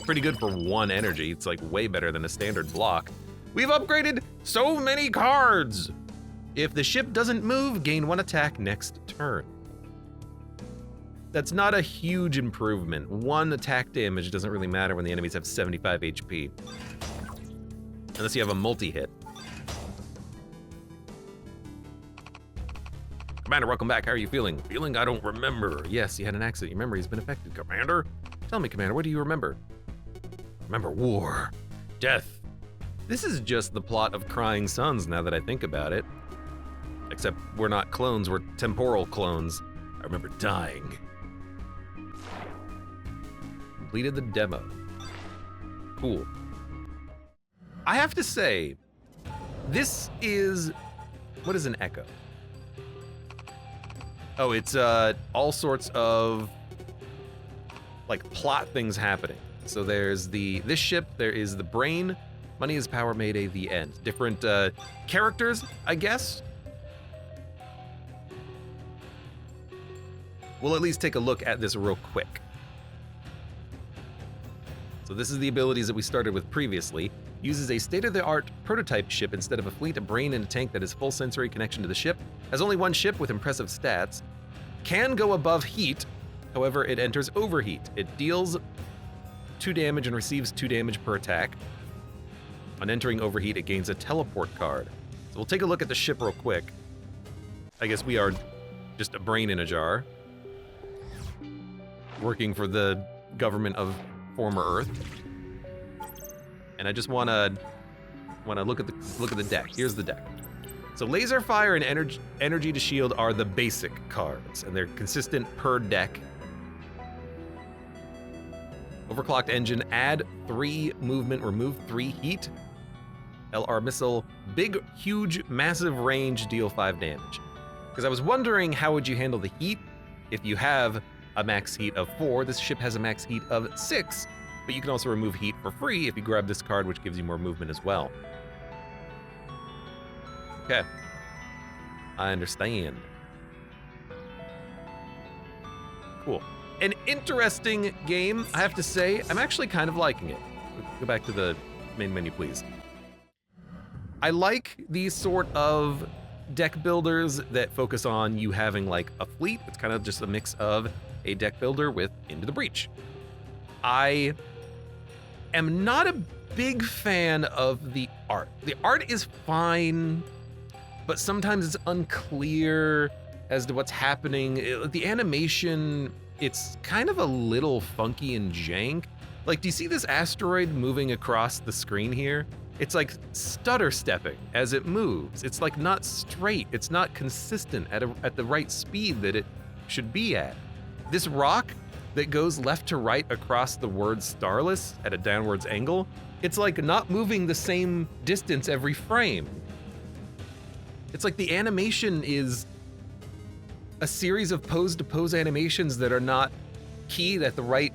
Pretty good for 1 energy. It's like way better than a standard block. We've upgraded so many cards. If the ship doesn't move, gain 1 attack next turn. That's not a huge improvement. 1 attack damage doesn't really matter when the enemies have 75 HP. Unless you have a multi-hit. Commander, welcome back. How are you feeling? Feeling I don't remember. Yes, you had an accident. Your memory's been affected, Commander. Tell me, Commander, what do you remember? Remember war, death, This is just the plot of Crying Suns now that I think about it. Except we're not clones, we're temporal clones. I remember dying. Completed the demo. Cool. I have to say, this is, what is an echo? Oh, it's all sorts of like plot things happening. So there's this ship, there is the brain, money is power, mayday, the end. Different characters, I guess. We'll at least take a look at this real quick. So this is the abilities that we started with previously. Uses a state-of-the-art prototype ship instead of a fleet, a brain, and a tank that has full sensory connection to the ship. Has only one ship with impressive stats. Can go above heat, however, it enters overheat. It deals 2 damage and receives 2 damage per attack. On entering overheat, it gains a teleport card. So we'll take a look at the ship real quick. I guess we are just a brain in a jar, working for the government of former Earth. And I just wanna look at the deck. Here's the deck. So laser fire and energy to shield are the basic cards, and they're consistent per deck. Overclocked engine, add 3 movement, remove 3 heat. LR missile, big, huge, massive range, deal 5 damage. Because I was wondering, how would you handle the heat if you have a max heat of 4? This ship has a max heat of 6, but you can also remove heat for free if you grab this card, which gives you more movement as well. Okay, I understand. Cool. An interesting game, I have to say. I'm actually kind of liking it. Go back to the main menu, please. I like these sort of deck builders that focus on you having like a fleet. It's kind of just a mix of a deck builder with Into the Breach. I am not a big fan of the art. The art is fine, but sometimes it's unclear as to what's happening. The animation, it's kind of a little funky and jank. Like, do you see this asteroid moving across the screen here? It's like stutter stepping as it moves. It's like not straight. It's not consistent at the right speed that it should be at. This rock that goes left to right across the word Starless at a downwards angle, it's like not moving the same distance every frame. It's like the animation is a series of pose-to-pose animations that are not keyed at the right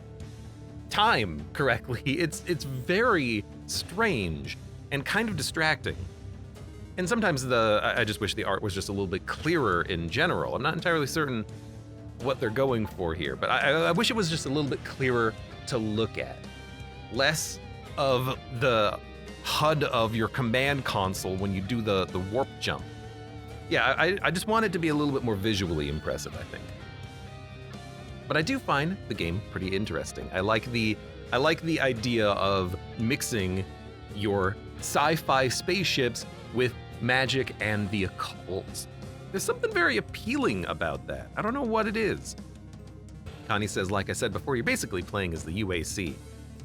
time correctly. It's very strange and kind of distracting. And sometimes I just wish the art was just a little bit clearer in general. I'm not entirely certain what they're going for here, but I wish it was just a little bit clearer to look at. Less of the HUD of your command console when you do the warp jump. Yeah, I just want it to be a little bit more visually impressive, I think. But I do find the game pretty interesting. I like the idea of mixing your sci-fi spaceships with magic and the occult. There's something very appealing about that. I don't know what it is. Connie says, like I said before, you're basically playing as the UAC.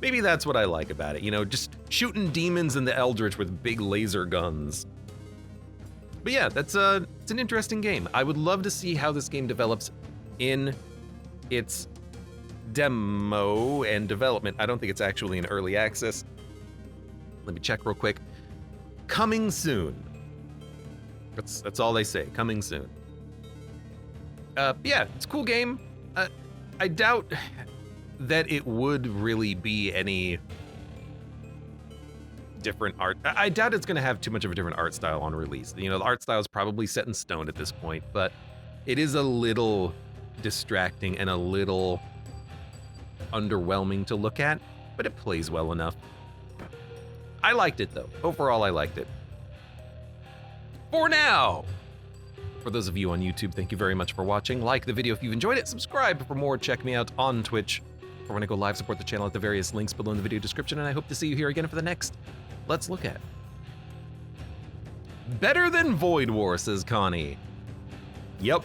Maybe that's what I like about it, you know, just shooting demons in the Eldritch with big laser guns. But yeah, it's an interesting game. I would love to see how this game develops in its demo and development. I don't think it's actually in early access. Let me check real quick. Coming soon. That's all they say, coming soon. Yeah, it's a cool game. I doubt that it would really be any different art. I doubt it's gonna have too much of a different art style on release. You know, the art style is probably set in stone at this point, but it is a little distracting and a little underwhelming to look at, but it plays well enough. I liked it though. Overall, I liked it. For now. For those of you on YouTube, thank you very much for watching. Like the video if you've enjoyed it, subscribe for more, check me out on Twitch. Or when I go live, support the channel at the various links below in the video description, and I hope to see you here again for the next Let's Look At. Better than Void War, says Connie. Yep.